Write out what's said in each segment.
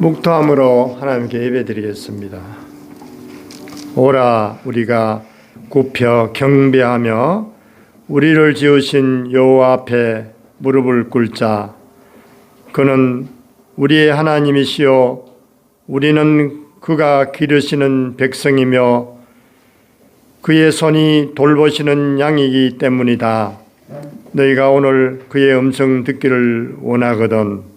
묵도함으로 하나님께 예배드리겠습니다. 오라 우리가 굽혀 경배하며 우리를 지으신 여호와 앞에 무릎을 꿇자. 그는 우리의 하나님이시요 우리는 그가 기르시는 백성이며 그의 손이 돌보시는 양이기 때문이다. 너희가 오늘 그의 음성 듣기를 원하거든.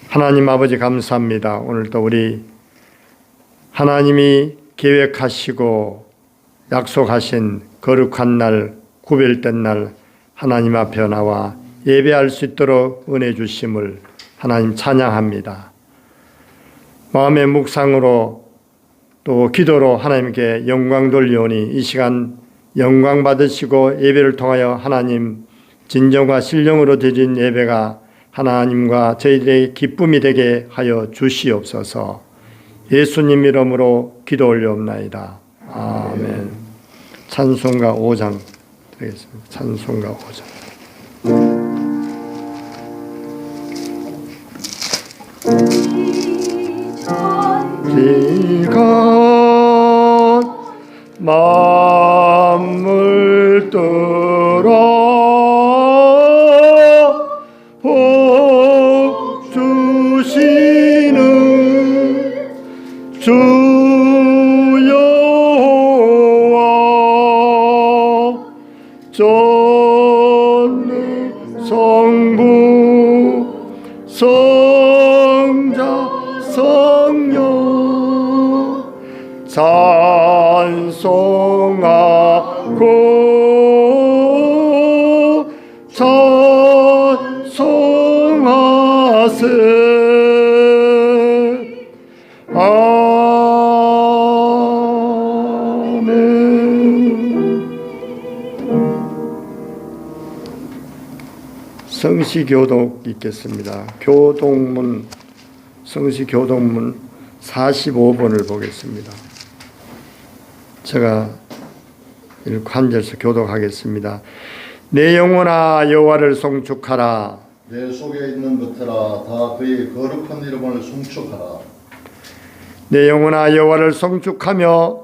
하나님 아버지 감사합니다. 오늘도 우리 하나님이 계획하시고 약속하신 거룩한 날, 구별된 날 하나님 앞에 나와 예배할 수 있도록 은혜 주심을 하나님 찬양합니다. 마음의 묵상으로 또 기도로 하나님께 영광 돌리오니 이 시간 영광 받으시고 예배를 통하여 하나님 진정과 신령으로 드린 예배가 하나님과 저희들의 기쁨이 되게 하여 주시옵소서. 예수님 이름으로 기도 올려옵나이다. 아멘. 찬송가 5장 드리겠습니다. 찬송가 5장. 지가 만물 뚫어 복 주시는 주 여호와 전능 성부 성자 성령 찬송하고 찬송하세. 아멘. 성시교독 읽겠습니다. 교독문, 성시교독문 45번을 보겠습니다. 제가 읽고 한 절씩 교독하겠습니다. 내 영혼아 여호와를 송축하라. 내 속에 있는 것들아 다 그의 거룩한 이름을 송축하라. 내 영혼아 여호와를 송축하며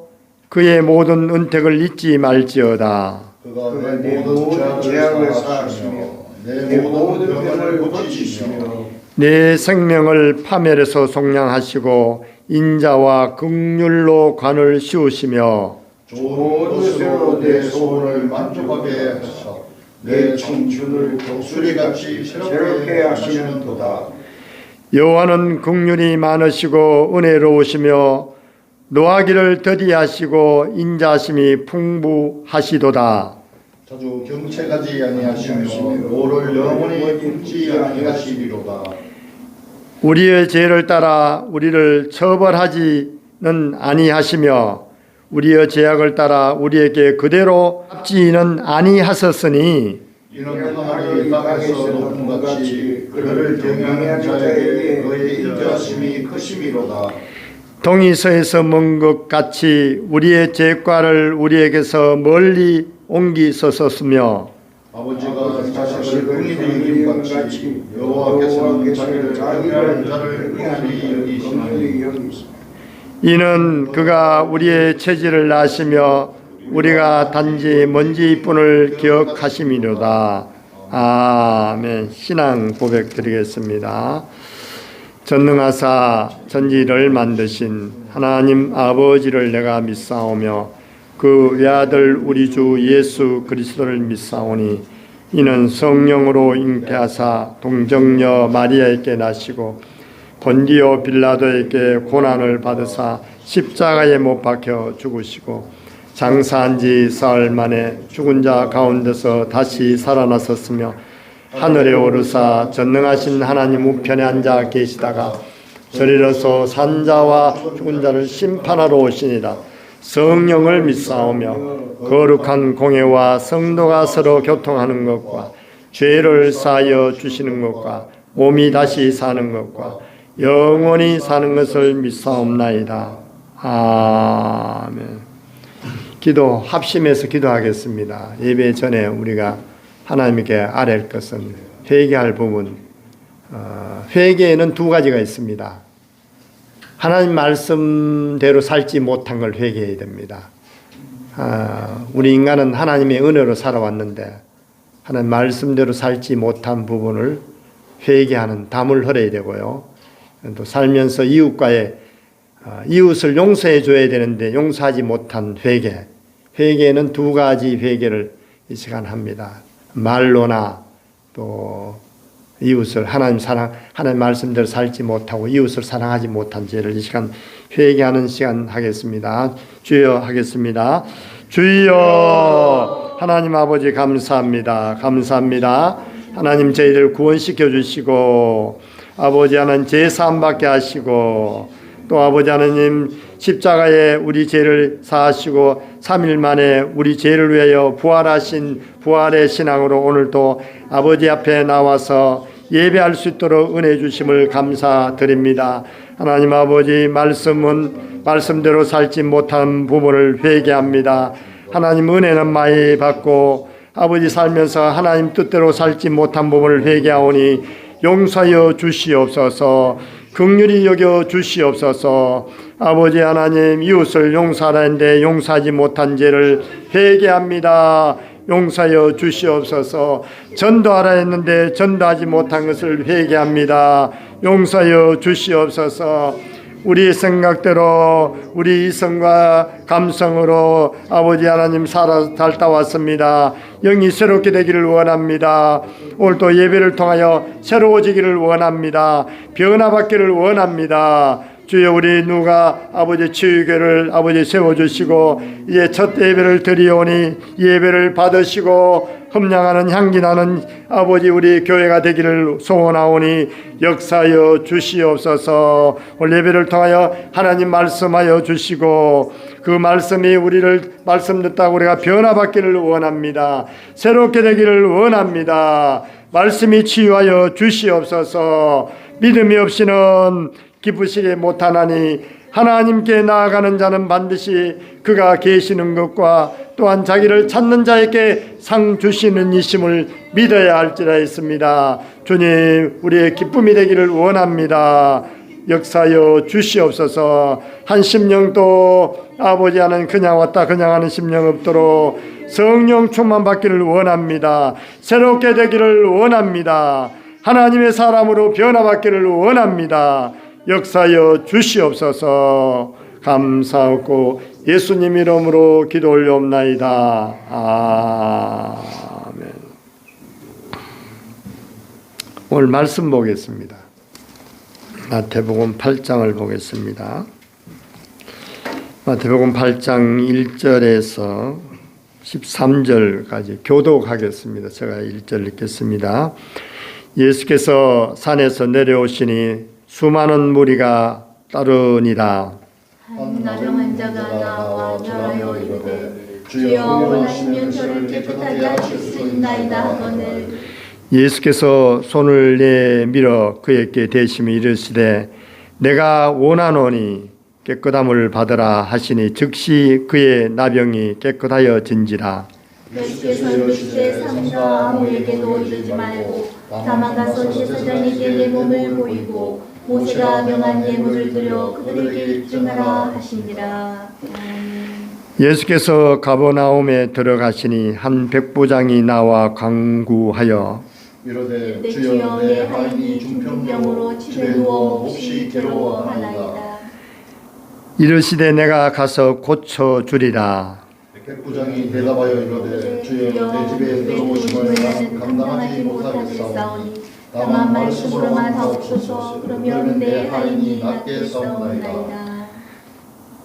그의 모든 은택을 잊지 말지어다. 그가 내 모든 죄악을 사하시며 내 모든 병을 고치시며 내 생명을 파멸에서 속량하시고 인자와 긍휼로 관을 씌우시며 좋은 것으로 내 소원을 만족하게 하사 내 청춘을 독수리같이 새롭게 하시는도다. 여호와는 긍휼이 많으시고 은혜로우시며 노하기를 더디하시고 인자심이 풍부하시도다. 자주 경채가지 아니하시며 노를 영원히 끊지 아니하시리로다. 우리의 죄를 따라 우리를 처벌하지는 아니하시며 우리의 죄악을 따라 우리에게 그대로 갚지는 아니하셨으니 이는 하늘이 땅에서 높은 같이 그를 경외하는 자에게 그의 인자심이 크심이로다. 동이 서에서 먼 것 같이 우리의 죄과를 우리에게서 멀리 옮기셨으며 아버지가 자식을 긍휼히 여김 같이 여호와께서는 자기를 경외하는 자를 긍휼히 여기시나니 이는 그가 우리의 체질을 아시며 우리가 단지 먼지뿐을 기억하심이로다. 아멘. 신앙 고백 드리겠습니다. 전능하사 전지를 만드신 하나님 아버지를 내가 믿사오며 그 외아들 우리 주 예수 그리스도를 믿사오니 이는 성령으로 잉태하사 동정녀 마리아에게 나시고 본디오 빌라도에게 고난을 받으사 십자가에 못 박혀 죽으시고 장사한 지 사흘 만에 죽은 자 가운데서 다시 살아나셨으며 하늘에 오르사 전능하신 하나님 우편에 앉아 계시다가 저리로서 산자와 죽은 자를 심판하러 오시니라. 성령을 믿사오며 거룩한 공회와 성도가 서로 교통하는 것과 죄를 사하여 주시는 것과 몸이 다시 사는 것과 영원히 사는 것을 믿사옵나이다. 아멘. 기도 합심해서 기도하겠습니다. 예배 전에 우리가 하나님께 아뢰 것은 회개할 부분, 회개에는 두 가지가 있습니다. 하나님 말씀대로 살지 못한 걸 회개해야 됩니다. 우리 인간은 하나님의 은혜로 살아왔는데 하나님 말씀대로 살지 못한 부분을 회개하는 담을 흘려야 되고요. 또 살면서 이웃을 용서해 줘야 되는데 용서하지 못한 회개. 회개는 두 가지 회개를 이 시간 합니다. 말로나 또 이웃을 하나님 말씀대로 살지 못하고 이웃을 사랑하지 못한 죄를 이 시간 회개하는 시간 하겠습니다. 주여 하겠습니다. 주여 하나님 아버지 감사합니다. 감사합니다. 하나님 저희들 구원시켜 주시고 아버지 하나님 죄 사함 받게 하시고 또 아버지 하나님 십자가에 우리 죄를 사하시고 3일 만에 우리 죄를 위하여 부활하신 부활의 신앙으로 오늘도 아버지 앞에 나와서 예배할 수 있도록 은혜 주심을 감사드립니다. 하나님 아버지 말씀대로 살지 못한 부분을 회개합니다. 하나님 은혜는 많이 받고 아버지 살면서 하나님 뜻대로 살지 못한 부분을 회개하오니 용서하여 주시옵소서. 긍휼히 여겨 주시옵소서. 아버지 하나님 이웃을 용서하라는데 용서하지 못한 죄를 회개합니다. 용서하여 주시옵소서. 전도하라 했는데 전도하지 못한 것을 회개합니다. 용서하여 주시옵소서. 우리 생각대로 우리 이성과 감성으로 아버지 하나님 살다 왔습니다. 영이 새롭게 되기를 원합니다. 오늘도 예배를 통하여 새로워지기를 원합니다. 변화받기를 원합니다. 주여 우리 누가 아버지 치유교를 아버지 세워주시고 이제 첫 예배를 드리오니 예배를 받으시고 흠량하는 향기나는 아버지 우리 교회가 되기를 소원하오니 역사하여 주시옵소서. 오늘 예배를 통하여 하나님 말씀하여 주시고 그 말씀이 우리를 말씀 듣다고 우리가 변화받기를 원합니다. 새롭게 되기를 원합니다. 말씀이 치유하여 주시옵소서. 믿음이 없이는 기쁘시게 못하나니 하나님께 나아가는 자는 반드시 그가 계시는 것과 또한 자기를 찾는 자에게 상 주시는 이심을 믿어야 할지라 했습니다. 주님 우리의 기쁨이 되기를 원합니다. 역사하여 주시옵소서. 한 심령도 아버지 하는 그냥 왔다 그냥 하는 심령 없도록 성령 충만 받기를 원합니다. 새롭게 되기를 원합니다. 하나님의 사람으로 변화받기를 원합니다. 역사하여 주시옵소서. 감사하고 예수님 이름으로 기도 올려옵나이다. 아멘. 오늘 말씀 보겠습니다. 마태복음 8장을 보겠습니다. 마태복음 8장 1절에서 13절까지 교독하겠습니다. 제가 1절 읽겠습니다. 예수께서 산에서 내려오시니 수많은 무리가 따르니라. 한 나병 자가 나와 절하여 이르되 주여 원하시면 저를 깨끗하게 하실 수 있나이다 하거늘 예수께서 손을 내밀어 그에게 대시며 이르시되 내가 원하노니 깨끗함을 받으라 하시니 즉시 그의 나병이 깨끗하여진지라. 예수께서 이르시되 삼가 아무에게도 이르지 말고 다만 가서 제사장에게 내 몸을 보이고 모세가 명한 예물을 드려 그들에게 입증하라 하시니라. 예수께서 가버나움에 들어가시니 한 백부장이 나와 간구하여 이르되 내 주여 내 하인이 중풍병으로 집에 누워 몹시 괴로워하나이다. 이르시되 내가 가서 고쳐 주리라. 백부장이 대답하여 이르되 주여 내 집에 들어오심을 감당하지 못하겠사오니 다만 말씀으로만 하옵소서. 그러면 내 하인이 낫게 싸우나이다.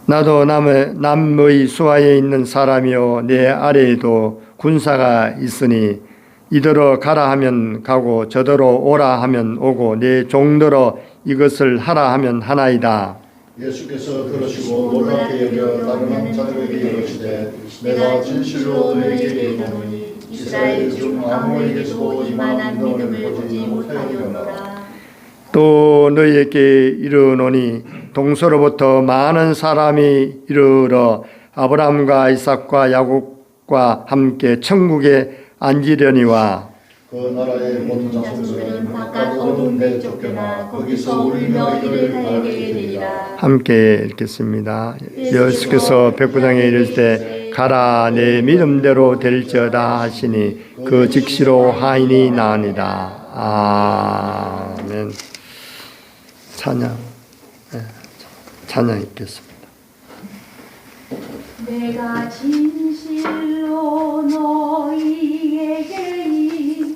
나도 남의 수하에 있는 사람이요 내 아래에도 군사가 있으니 이더러 가라 하면 가고 저더러 오라 하면 오고 내 종더러 이것을 하라 하면 하나이다. 예수께서 들으시고 놀랍게 여겨 다른 한 자들에게 이르시되 내가 진실로 너희에게 이르노니 이스라엘 중 아무에게도 이만한 믿음을 보지 못하였노라. 또 너희에게 이르노니 동서로부터 많은 사람이 이르러 아브라함과 이삭과 야곱과 함께 천국에 앉으려니와 그 나라의 모든 자손들은 바깥 어두운 데 쫓겨나 거기서 울며 이를 갈게 되리라. 함께 읽겠습니다. 예수께서 백부장에 이를 때 가라 내 믿음대로 될지어다 하시니 그 즉시로 하인이 나으니라. 아멘. 찬양, 찬양 읽겠습니다. 내가 진실로 너희에게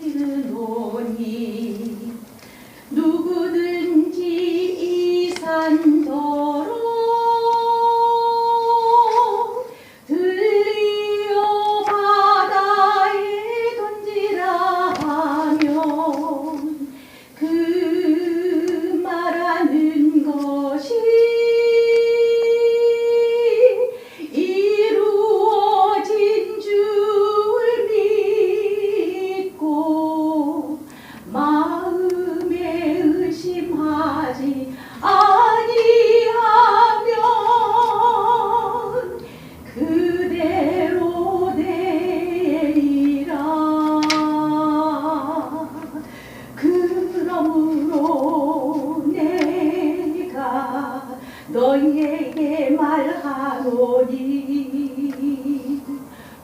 이르노니 누구든지 이 산더러 들리어 바다에 던지라 하면 그 말하는 것이 이루어진 줄 믿고 마음에 의심하지 아니하면 그대로 되리라. 그러므로 내가 너희에게 말하노니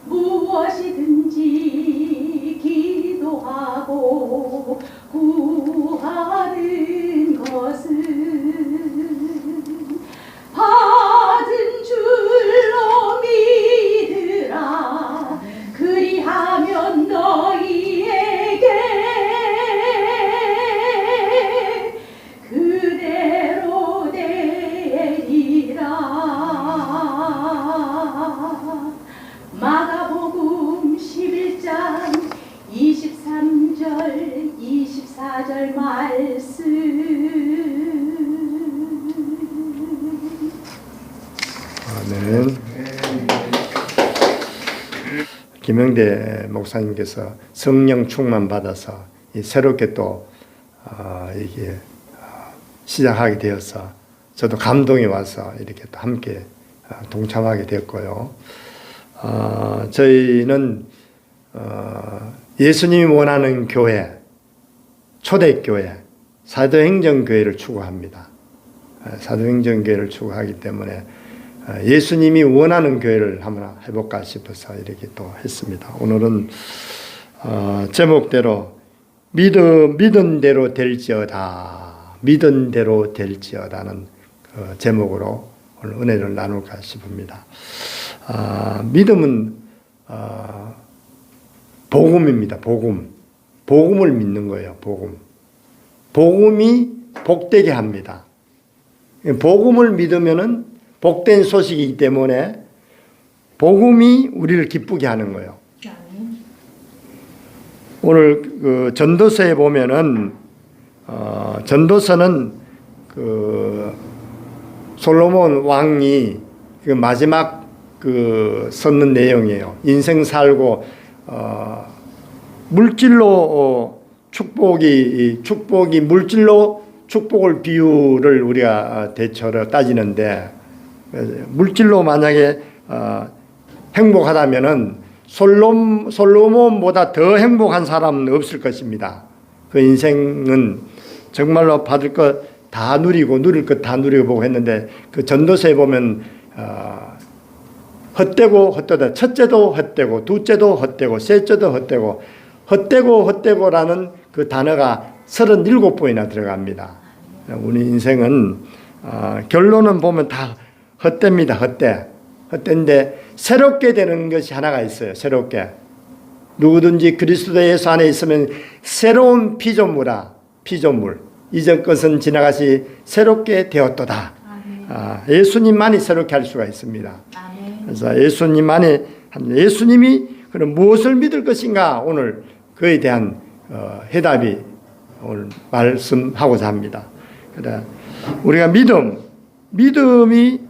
무엇이든지 기도하고 구하는 것은 받은 줄로 믿으라. 그리하면 너희에게 그대로 되리라. 마가복음 11장 23절 24절 말씀. 아멘. 김영대 목사님께서 성령 충만 받아서 새롭게 또 이게 시작하게 되어서 저도 감동이 와서 이렇게 또 함께 동참하게 됐고요. 저희는 예수님이 원하는 교회, 초대교회, 사도행전교회를 추구합니다. 사도행전교회를 추구하기 때문에 예수님이 원하는 교회를 한번 해볼까 싶어서 이렇게 또 했습니다. 오늘은 제목대로 믿은 대로 될지어다, 믿은 대로 될지어다는 제목으로 오늘 은혜를 나눌까 싶습니다. 믿음은 복음입니다. 복음을 믿는 거예요. 복음이 복되게 합니다. 복음을 믿으면은 복된 소식이기 때문에 복음이 우리를 기쁘게 하는 거예요. 오늘 그 전도서에 보면은 전도서는 그 솔로몬 왕이 그 마지막 그 썼는 내용이에요. 인생 살고 물질로 축복이 물질로 축복을 비유를 우리가 대처로 따지는데, 물질로 만약에 행복하다면은 솔로몬보다 더 행복한 사람은 없을 것입니다. 그 인생은 정말로 받을 것 다 누리고 누릴 것 다 누리고 보고 했는데, 그 전도서에 보면 헛되고 헛되다, 첫째도 헛되고 둘째도 헛되고 셋째도 헛되고라는 그 단어가 37번이나 들어갑니다. 우리 인생은 결론은 보면 다 헛됩니다. 헛된데 새롭게 되는 것이 하나가 있어요. 새롭게. 누구든지 그리스도 예수 안에 있으면 새로운 피조물. 이전 것은 지나가시 새롭게 되었도다. 예수님만이 새롭게 할 수가 있습니다. 그래서 예수님이 그럼 무엇을 믿을 것인가, 오늘 그에 대한 해답이 오늘 말씀하고자 합니다. 그래, 우리가 믿음이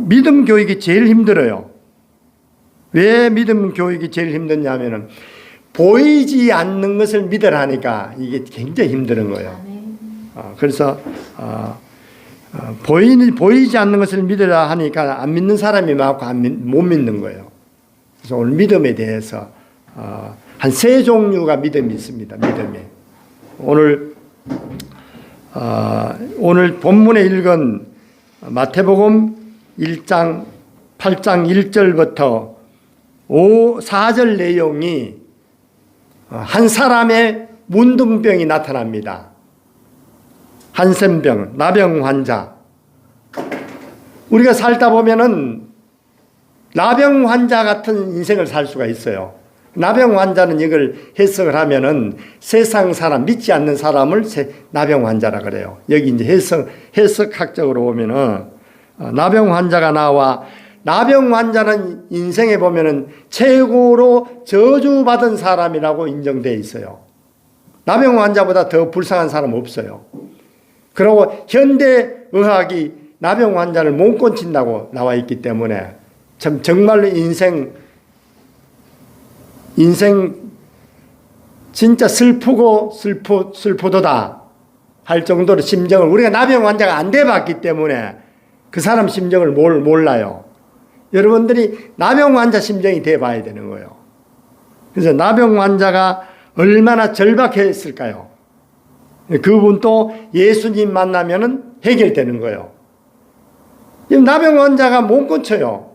믿음 교육이 제일 힘들어요. 왜 믿음 교육이 제일 힘드냐면은 보이지 않는 것을 믿으라니까 이게 굉장히 힘든 거예요. 그래서 보이지 않는 것을 믿으라 하니까 안 믿는 사람이 많고 못 믿는 거예요. 그래서 오늘 믿음에 대해서 한 세 종류가 믿음이 있습니다. 믿음이. 오늘 본문에 읽은 마태복음 1장 8장 1절부터 4절 내용이 한 사람의 문둥병이 나타납니다. 한센병, 나병 환자. 우리가 살다 보면은 나병 환자 같은 인생을 살 수가 있어요. 나병 환자는 이걸 해석을 하면은 세상 사람, 믿지 않는 사람을 나병 환자라 그래요. 여기 이제 해석학적으로 보면은 나병 환자가 나와, 나병 환자는 인생에 보면은 최고로 저주받은 사람이라고 인정되어 있어요. 나병 환자보다 더 불쌍한 사람 없어요. 그리고 현대 의학이 나병 환자를 못 고친다고 나와 있기 때문에 참 정말로 인생 진짜 슬프도다 할 정도로 심정을, 우리가 나병 환자가 안 돼봤기 때문에 그 사람 심정을 몰라요. 여러분들이 나병 환자 심정이 돼봐야 되는 거예요. 그래서 나병 환자가 얼마나 절박했을까요? 그분도 예수님 만나면은 해결되는 거예요. 나병 환자가 못 고쳐요.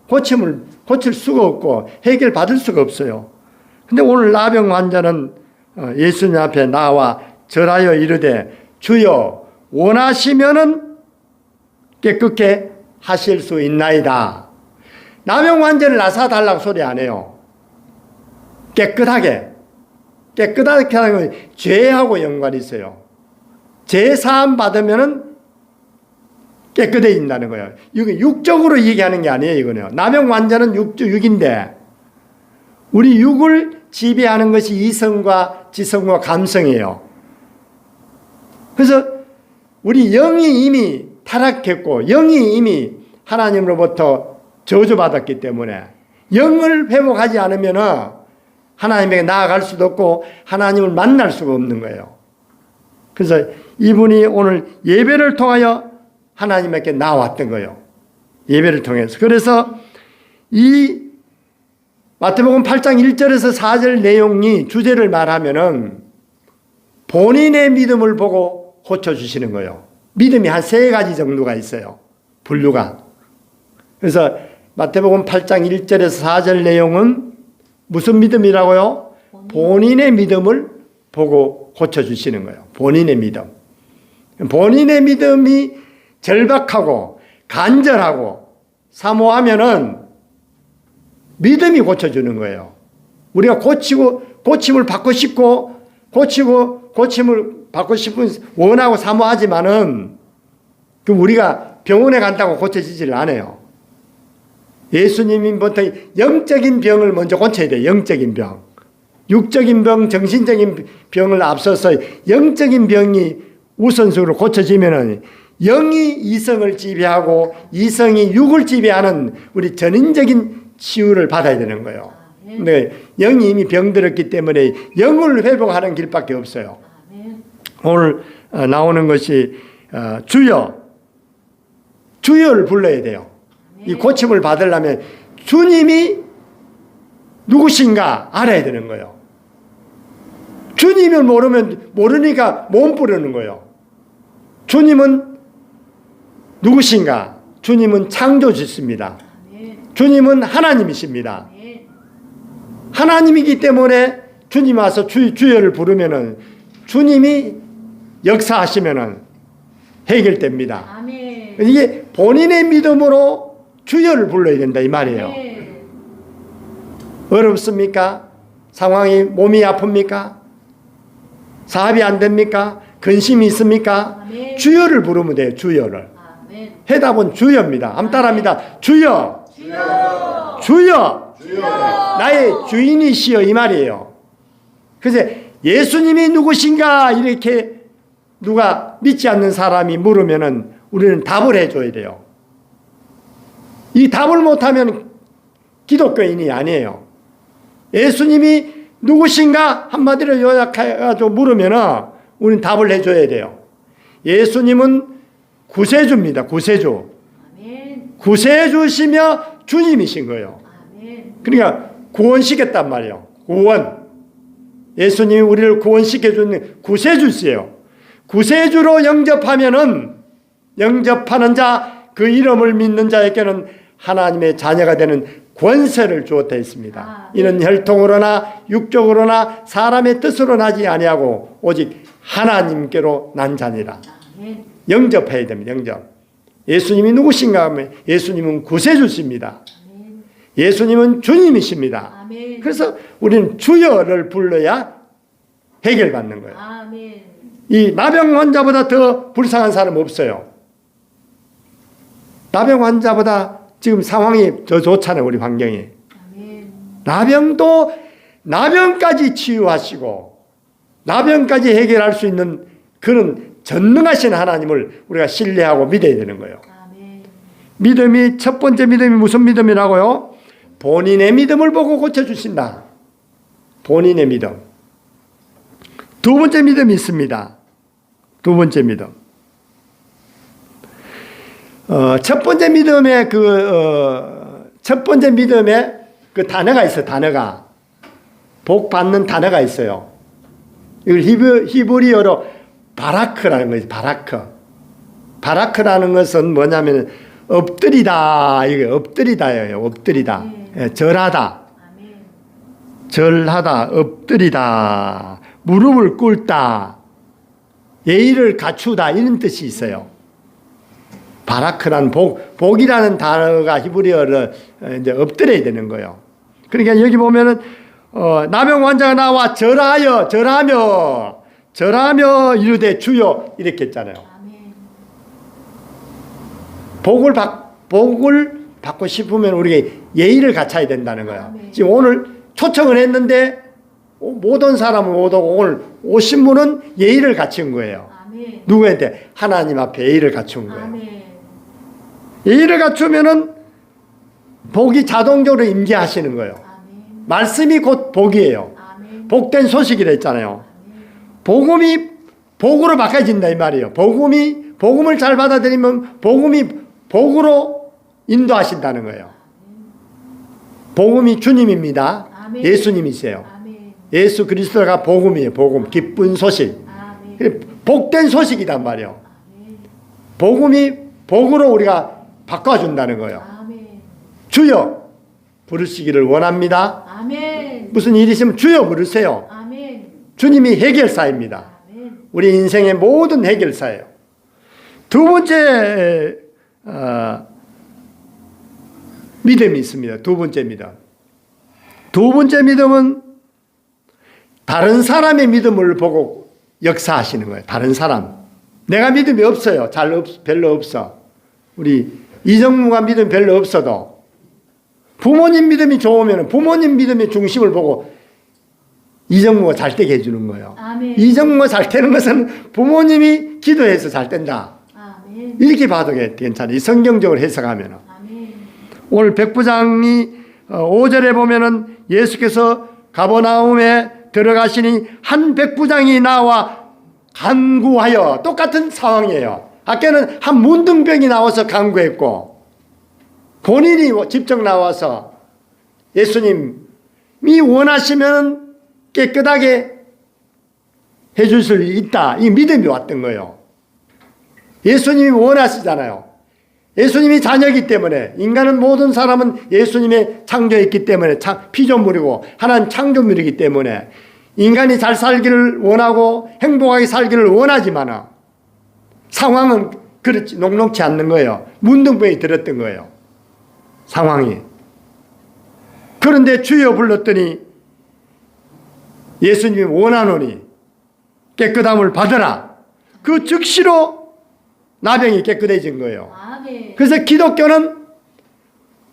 고칠 수가 없고 해결받을 수가 없어요. 근데 오늘 나병 환자는 예수님 앞에 나와 절하여 이르되 주여 원하시면은 깨끗게 하실 수 있나이다. 나병 환자를 나사달라고 소리 안 해요. 깨끗하게 하는 건 죄하고 연관이 있어요. 죄 사함 받으면은 깨끗해진다는 거예요. 이게 육적으로 얘기하는 게 아니에요, 이거는. 나병 환자는 육인데, 우리 육을 지배하는 것이 이성과 지성과 감성이에요. 그래서 우리 영이 이미 타락했고, 영이 이미 하나님으로부터 저주받았기 때문에, 영을 회복하지 않으면 하나님에게 나아갈 수도 없고, 하나님을 만날 수가 없는 거예요. 그래서 이분이 오늘 예배를 통하여 하나님께 나왔던 거예요. 예배를 통해서. 그래서 이 마태복음 8장 1절에서 4절 내용이 주제를 말하면은 본인의 믿음을 보고 고쳐주시는 거예요. 믿음이 한 3가지 정도가 있어요. 분류가. 그래서 마태복음 8장 1절에서 4절 내용은 무슨 믿음이라고요? 본인의 믿음을 보고 고쳐주시는 거예요. 본인의 믿음. 본인의 믿음이 절박하고 간절하고 사모하면은 믿음이 고쳐주는 거예요. 우리가 고침을 받고 싶고 고침을 받고 싶은 원하고 사모하지만은 그 우리가 병원에 간다고 고쳐지지를 않아요. 예수님이 보통 영적인 병을 먼저 고쳐야 돼요. 영적인 병. 육적인 병, 정신적인 병을 앞서서 영적인 병이 우선순위로 고쳐지면은 영이 이성을 지배하고 이성이 육을 지배하는 우리 전인적인 치유를 받아야 되는 거예요. 근데 영이 이미 병들었기 때문에 영을 회복하는 길밖에 없어요. 오늘 나오는 것이 주여를 불러야 돼요. 이 고침을 받으려면 주님이 누구신가 알아야 되는 거예요. 주님을 모르니까 못 부르는 거예요. 주님은 누구신가? 주님은 창조주십니다. 주님은 하나님이십니다. 하나님이기 때문에 주님 와서 주여를 부르면은 주님이 역사하시면은 해결됩니다. 이게 본인의 믿음으로 주여를 불러야 된다 이 말이에요. 어렵습니까? 상황이 몸이 아픕니까? 사업이 안 됩니까? 근심이 있습니까? 주여를 부르면 돼요. 주여를. 해답은 주여입니다. 암따라합니다. 주여. 주여. 나의 주인이시여 이 말이에요. 그래서 예수님이 누구신가 이렇게 누가 믿지 않는 사람이 물으면은 우리는 답을 해줘야 돼요. 이 답을 못하면 기독교인이 아니에요. 예수님이 누구신가 한마디로 요약해가지고 물으면은 우리는 답을 해줘야 돼요. 예수님은 구세주입니다. 구세주. 구세주시며 주님이신 거예요. 그러니까 구원시켰단 말이에요. 구원. 예수님이 우리를 구원시켜주는 구세주시에요. 구세주로 영접하는 자, 그 이름을 믿는 자에게는 하나님의 자녀가 되는 권세를 주었다 했습니다. 이는 혈통으로나 육적으로나 사람의 뜻으로 나지 아니하고 오직 하나님께로 난 자니라. 영접해야 됩니다. 영접. 예수님이 누구신가 하면 예수님은 구세주십니다. 예수님은 주님이십니다. 그래서 우리는 주여를 불러야 해결받는 거예요. 이 나병 환자보다 더 불쌍한 사람 없어요. 나병 환자보다 지금 상황이 더 좋잖아요. 우리 환경이. 나병까지 치유하시고 나병까지 해결할 수 있는 그런 전능하신 하나님을 우리가 신뢰하고 믿어야 되는 거예요. 믿음이, 첫 번째 믿음이 무슨 믿음이라고요? 본인의 믿음을 보고 고쳐주신다. 본인의 믿음. 두 번째 믿음이 있습니다. 두 번째 믿음. 첫 번째 믿음의 첫 번째 믿음의 그 단어가 있어요. 단어가. 복 받는 단어가 있어요. 이걸 히브리어로 바라크라는 거예요. 바라크. 바라크라는 것은 뭐냐면 엎드리다. 이게 엎드리다예요. 엎드리다. 절하다. 절하다. 엎드리다. 무릎을 꿇다. 예의를 갖추다. 이런 뜻이 있어요. 바라크라는 복이라는 단어가 히브리어로 이제 엎드려야 되는 거예요. 그러니까 여기 보면은 나병 환자가 나와 절하며 이르되 주여 이렇게 했잖아요. 복을 받고 싶으면 우리가 예의를 갖춰야 된다는 거예요. 지금 오늘 초청을 했는데 못 온 사람은 못 오고 오늘 오신 분은 예의를 갖춘 거예요. 누구한테? 하나님 앞에 예의를 갖춘 거예요. 예의를 갖추면은 복이 자동적으로 임재하시는 거예요. 말씀이 곧 복이에요. 복된 소식이라 했잖아요. 복음이 복으로 바꿔진다 이 말이에요. 복음을 잘 받아들이면 복음이 복으로 인도하신다는 거예요. 복음이 주님입니다. 예수님이세요. 예수 그리스도가 복음이에요. 복음, 기쁜 소식. 복된 소식이란 말이에요. 복음이 복으로 우리가 바꿔준다는 거예요. 주여 부르시기를 원합니다. 무슨 일이 있으면 주여 부르세요. 주님이 해결사입니다. 우리 인생의 모든 해결사예요. 두 번째 믿음이 있습니다. 두 번째 믿음. 두 번째 믿음은 다른 사람의 믿음을 보고 역사하시는 거예요. 다른 사람. 내가 믿음이 없어요. 별로 없어. 우리 이정무가 믿음이 별로 없어도 부모님 믿음이 좋으면 부모님 믿음의 중심을 보고 이정무가 잘 되게 해주는 거예요. 이정무가 잘 되는 것은 부모님이 기도해서 잘 된다. 이렇게 봐도 괜찮아요. 성경적으로 해석하면. 오늘 백부장이 5절에 보면은 예수께서 가버나움에 들어가시니 한 백부장이 나와 간구하여, 똑같은 상황이에요. 아까는 한 문둥병이 나와서 간구했고 본인이 직접 나와서 예수님이 원하시면 깨끗하게 해줄 수 있다. 이 믿음이 왔던 거예요. 예수님이 원하시잖아요. 예수님이 자녀이기 때문에, 인간은 모든 사람은 예수님의 창조했기 때문에 피조물이고 하나님 창조물이기 때문에 인간이 잘 살기를 원하고 행복하게 살기를 원하지만 상황은 그렇지 녹록치 않는 거예요. 문둥병이 들었던 거예요. 상황이. 그런데 주여 불렀더니 예수님이 원하노니 깨끗함을 받으라. 그 즉시로 나병이 깨끗해진 거예요. 그래서 기독교는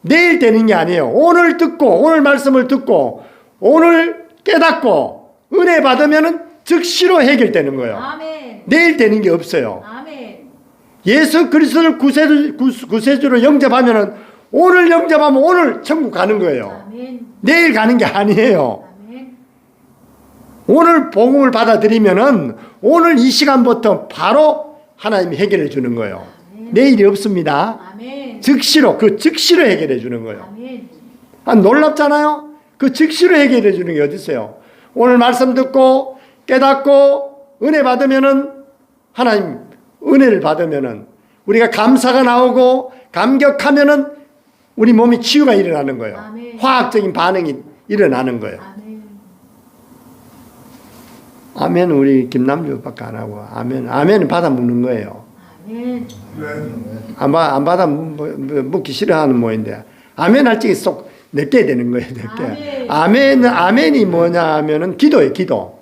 내일 되는 게 아니에요. 오늘 듣고 오늘 말씀을 듣고 오늘 깨닫고 은혜 받으면 즉시로 해결되는 거예요. 내일 되는 게 없어요. 예수 그리스도를 구세주로 영접하면 오늘 영접하면 오늘 천국 가는 거예요. 내일 가는 게 아니에요. 오늘 복음을 받아들이면 오늘 이 시간부터 바로 하나님이 해결해 주는 거예요. 내일이 없습니다. 즉시로 해결해 주는 거예요. 놀랍잖아요. 그 즉시로 해결해 주는 게 어디 있어요? 오늘 말씀 듣고 깨닫고 은혜 받으면은 하나님 은혜를 받으면은 우리가 감사가 나오고 감격하면은 우리 몸이 치유가 일어나는 거예요. 아멘. 화학적인 반응이 일어나는 거예요. 아멘. 아멘 우리 김남주밖에 안 하고 아멘은 받아 묻는 거예요. 아멘. 안 받아 묻기 싫어하는 모인데 아멘 할 적에 쏙 내게 되는 거예요. 내게. 아멘이 뭐냐 하면은 기도예요. 기도.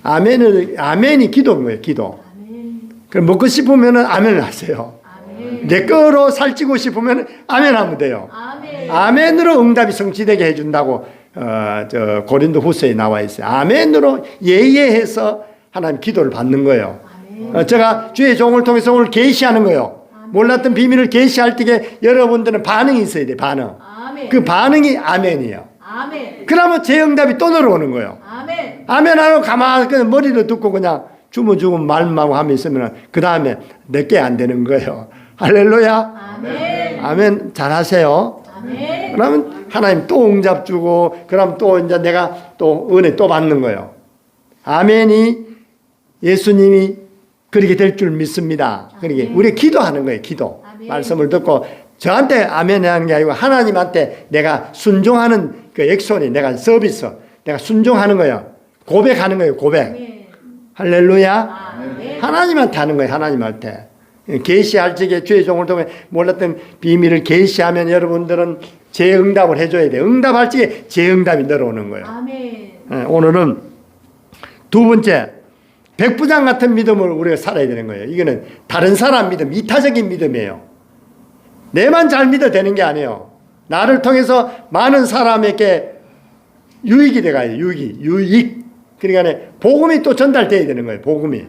아멘이 기도인 거예요. 기도. 아멘. 그럼 먹고 싶으면은 아멘을 하세요. 아멘. 내 거로 살찌고 싶으면 아멘 하면 돼요. 아멘. 아멘으로 응답이 성취되게 해준다고 저 고린도 후서에 나와 있어요. 아멘으로 예예해서 하나님 기도를 받는 거예요. 아멘. 제가 주의 종을 통해서 오늘 계시하는 거예요. 몰랐던 비밀을 계시할 때 여러분들은 반응이 있어야 돼. 반응. 아멘. 그 반응이 아멘이에요. 아멘. 그러면 제 응답이 또 늘어오는 거예요. 아멘. 아멘 하고 가만히 그냥 머리를 듣고 그냥 주무주무 말만 하면 있으면 그 다음에 내게 안 되는 거예요. 할렐루야. 아멘. 아멘 잘하세요. 아멘. 그러면 하나님 또 응답 주고 그럼 또 이제 내가 또 은혜 또 받는 거예요. 아멘이 예수님이 그렇게 될 줄 믿습니다. 그러게 우리 기도하는 거예요. 기도. 아멘. 말씀을 듣고 저한테 아멘 하는 게 아니고 하나님한테 내가 순종하는 그 액션이 내가 서비스 내가 순종하는 거예요. 고백하는 거예요. 고백. 아멘. 할렐루야. 아멘. 하나님한테 하는 거예요. 하나님한테. 계시할 적에 주의 종을 통해 몰랐던 비밀을 계시하면 여러분들은 재응답을 해줘야 돼요. 응답할 적에 재응답이 늘어오는 거예요. 아멘. 오늘은 두 번째 백부장 같은 믿음을 우리가 살아야 되는 거예요. 이거는 다른 사람 믿음, 이타적인 믿음이에요. 내만 잘 믿어 되는 게 아니에요. 나를 통해서 많은 사람에게 유익이 돼가요. 유익. 그러니까 복음이 또 전달돼야 되는 거예요. 복음이.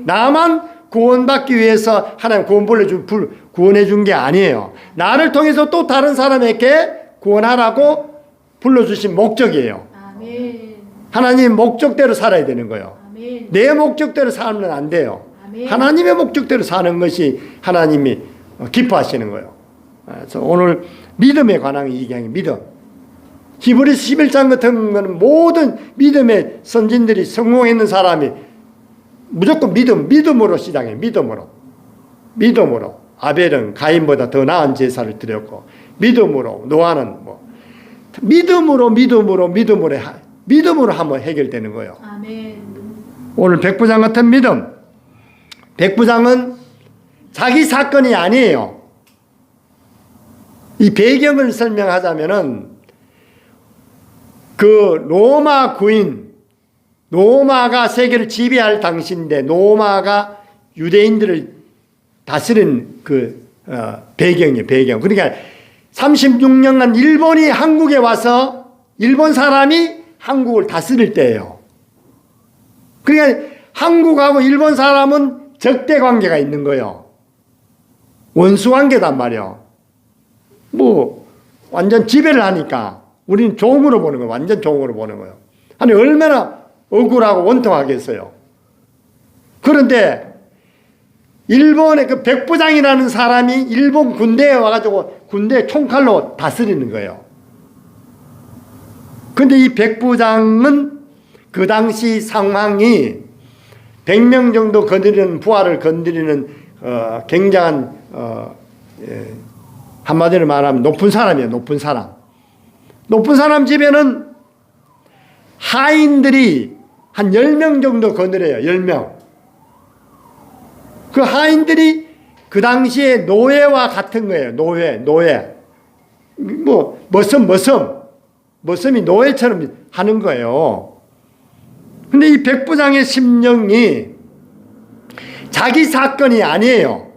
나만 구원받기 위해서 하나님 구원해 준 게 아니에요. 나를 통해서 또 다른 사람에게 구원하라고 불러주신 목적이에요. 아멘. 하나님 목적대로 살아야 되는 거예요. 아멘. 내 목적대로 살면 안 돼요. 아멘. 하나님의 목적대로 사는 것이 하나님이 기뻐하시는 거예요. 그래서 오늘 믿음에 관한 이야기, 믿음. 히브리서 11장 같은 거는 모든 믿음의 선진들이 성공했는 사람이 무조건 믿음으로 시작해요. 믿음으로. 아벨은 가인보다 더 나은 제사를 드렸고, 믿음으로, 노아는 믿음으로 한번 해결되는 거예요. 아멘. 오늘 백부장 같은 믿음. 백부장은 자기 사건이 아니에요. 이 배경을 설명하자면은 그 로마 구인, 로마가 세계를 지배할 당시인데 로마가 유대인들을 다스린 그 배경이에요. 배경. 그러니까 36년간 일본이 한국에 와서 일본 사람이 한국을 다스릴 때예요. 그러니까 한국하고 일본 사람은 적대 관계가 있는 거예요. 원수 관계단 말이에요. 완전 지배를 하니까 우리는 종으로 보는 거예요. 완전 종으로 보는 거예요. 아니 얼마나 억울하고 원통하겠어요. 그런데 일본의 그 백부장이라는 사람이 일본 군대에 와가지고 군대 총칼로 다스리는 거예요. 근데 이 백부장은 그 당시 상황이 100명 정도 건드리는 부하를 건드리는 굉장한 한마디로 말하면 높은 사람이에요. 높은 사람. 높은 사람 집에는 하인들이 한 10명 정도 건드려요. 10명. 그 하인들이 그 당시에 노예와 같은 거예요. 노예. 머슴이 노예처럼 하는 거예요. 근데 이 백부장의 심령이 자기 사건이 아니에요.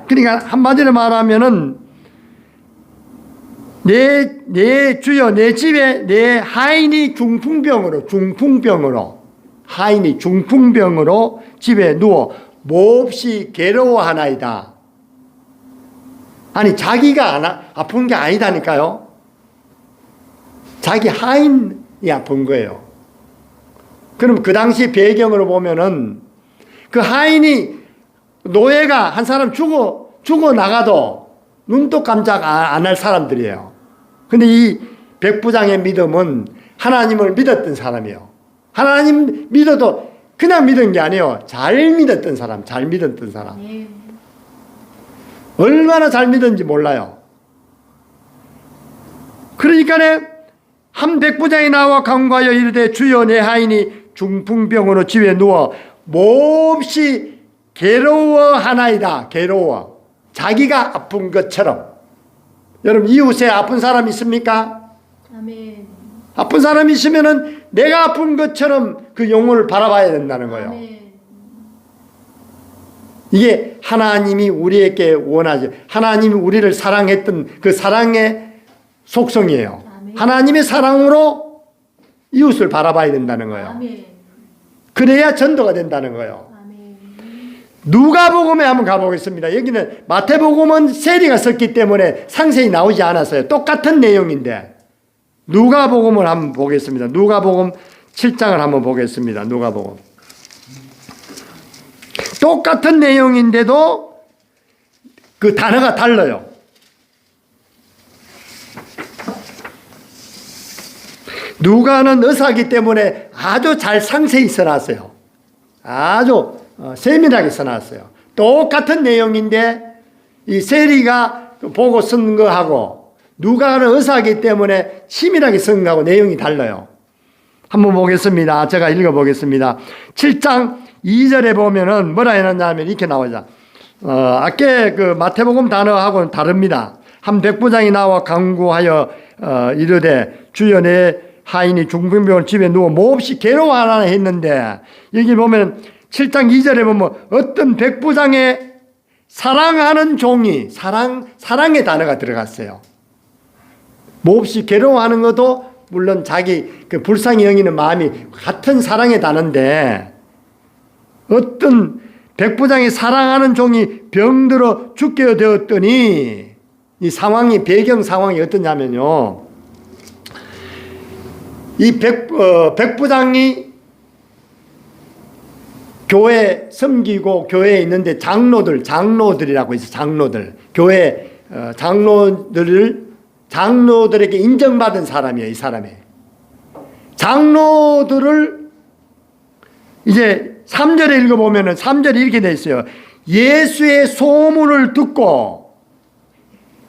그러니까 한마디로 말하면은 내 주여 내 집에 내 하인이 중풍병으로 집에 누워 몹시 괴로워하나이다. 아니 자기가 아픈 게 아니다니까요. 자기 하인이 아픈 거예요. 그럼 그 당시 배경으로 보면은 그 하인이 노예가 한 사람 죽어 나가도 눈도 깜짝 안 할 사람들이에요. 근데 이 백부장의 믿음은 하나님을 믿었던 사람이에요. 하나님 믿어도 그냥 믿은 게 아니에요. 잘 믿었던 사람, 잘 믿었던 사람. 아멘. 얼마나 잘 믿었는지 몰라요. 그러니까 한 백부장이 나와 간구하여 이르되 주여 내 하인이 중풍병으로 집에 누워 몹시 괴로워하나이다. 괴로워. 자기가 아픈 것처럼. 여러분 이웃에 아픈 사람 있습니까? 아멘. 아픈 사람이 있으면은 내가 아픈 것처럼 그 영혼을 바라봐야 된다는 거예요. 아멘. 이게 하나님이 우리에게 원하지. 하나님이 우리를 사랑했던 그 사랑의 속성이에요. 아멘. 하나님의 사랑으로 이웃을 바라봐야 된다는 거예요. 아멘. 그래야 전도가 된다는 거예요. 아멘. 누가복음에 한번 가보겠습니다. 여기는 마태복음은 세리가 썼기 때문에 상세히 나오지 않았어요. 똑같은 내용인데 누가복음을 한번 보겠습니다. 누가복음 7장을 한번 보겠습니다. 누가복음. 똑같은 내용인데도 그 단어가 달라요. 누가는 의사이기 때문에 아주 잘 상세히 써놨어요. 아주 세밀하게 써놨어요. 똑같은 내용인데 이 세리가 보고 쓴 거하고 누가는 의사이기 때문에 치밀하게 쓴 거하고 내용이 달라요. 한번 보겠습니다. 제가 읽어보겠습니다. 7장 2절에 보면은 뭐라 해놨냐면 이렇게 나오죠. 아까 그 마태복음 단어하고는 다릅니다. 한 백부장이 나와 간구하여 이르되 주여 내 하인이 중풍병원 집에 누워 몹시 괴로워하나 했는데 여기 보면 7장 2절에 보면 어떤 백부장의 사랑하는 종이 사랑의 단어가 들어갔어요. 몹시 괴로워하는 것도 물론 자기 그 불쌍히 여기는 마음이 같은 사랑의 단어인데 어떤 백부장이 사랑하는 종이 병들어 죽게 되었더니 이 상황이 배경 상황이 어떠냐면요. 이 백부장이 교회 섬기고 교회에 있는데 장로들이라고 있어요. 장로들. 교회 장로들에게 인정받은 사람이에요. 이 사람이. 장로들을 이제 3절에 읽어보면은 3절에 이렇게 돼 있어요. 예수의 소문을 듣고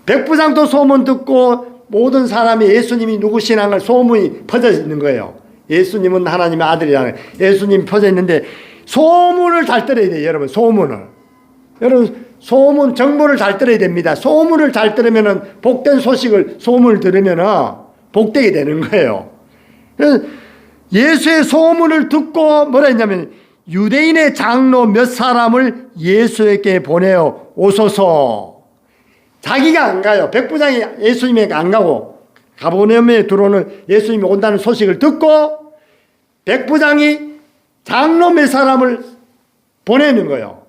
백부장도 소문 듣고 모든 사람이 예수님이 누구시나 걸 소문이 퍼져 있는 거예요. 예수님은 하나님의 아들이라는 예수님이 퍼져 있는데 소문을 잘 들어야 돼요. 여러분 소문을. 여러분 소문 정보를 잘 들어야 됩니다. 소문을 잘 들으면은 복된 소문을 들으면은 복되게 되는 거예요. 그래서 예수의 소문을 듣고 뭐라 했냐면 유대인의 장로 몇 사람을 예수에게 보내어 오소서. 자기가 안 가요. 백부장이 예수님에게 안 가고 가버나움에 들어오는 예수님이 온다는 소식을 듣고 백부장이 장로 몇 사람을 보내는 거예요.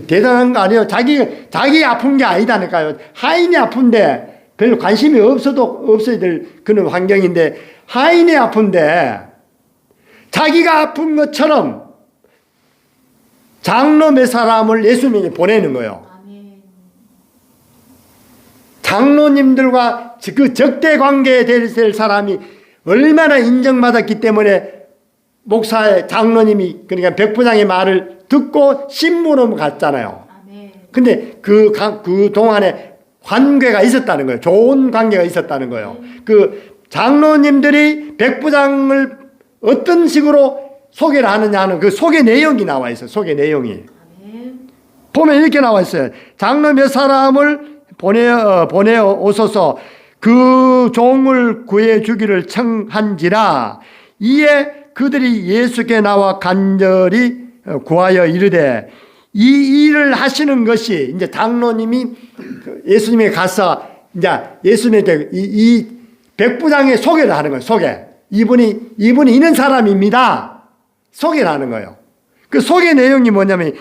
대단한 거 아니에요. 자기 아픈 게 아니다니까요. 하인이 아픈데 별로 관심이 없어야 될 그런 환경인데 하인이 아픈데 자기가 아픈 것처럼 장로 몇 사람을 예수님에게 보내는 거예요. 장로님들과 그 적대 관계에 될 사람이 얼마나 인정받았기 때문에 목사의 장로님이 그러니까 백부장의 말을 듣고 신부로 갔잖아요. 근데 그 동안에 관계가 있었다는 거예요. 좋은 관계가 있었다는 거예요. 그 장로님들이 백부장을 어떤 식으로 소개를 하느냐 하는 그 소개 내용이 나와 있어요. 소개 내용이. 보면 이렇게 나와 있어요. 장로 몇 사람을 보내어 오소서 그 종을 구해 주기를 청한지라 이에 그들이 예수께 나와 간절히 구하여 이르되 이 일을 하시는 것이 이제 장로님이 예수님에게 가서 이제 예수님에게 이 백부장의 소개를 하는 거예요. 소개. 이분이 있는 사람입니다. 소개를 하는 거예요. 그 소개 내용이 뭐냐면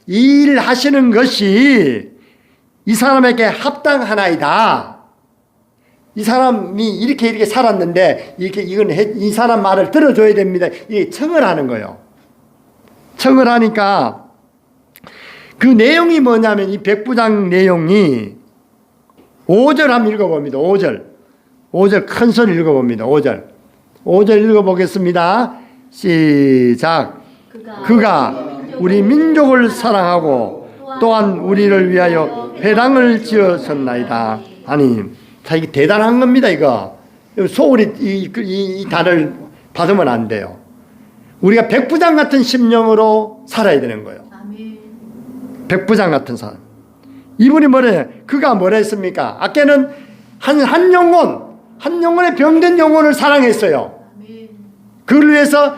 이 일 하시는 것이 이 사람에게 합당하나이다. 이 사람이 이렇게 살았는데 이 사람 말을 들어줘야 됩니다. 이게 청을 하는 거예요. 청을 하니까 그 내용이 뭐냐면 이 백부장 내용이 5절 한번 읽어봅니다. 5절. 5절 큰 소리 읽어봅니다. 5절. 5절 읽어보겠습니다. 시작. 그가 우리 민족을 사랑하고 또한 우리를 위하여 회당을 지었었나이다. 아니, 자, 이게 대단한 겁니다, 이거. 소홀히 이 단을 받으면 안 돼요. 우리가 백부장 같은 심령으로 살아야 되는 거예요. 백부장 같은 사람. 이분이 뭐래? 그가 뭐라 했습니까? 아까는 한 영혼의 병든 영혼을 사랑했어요. 그를 위해서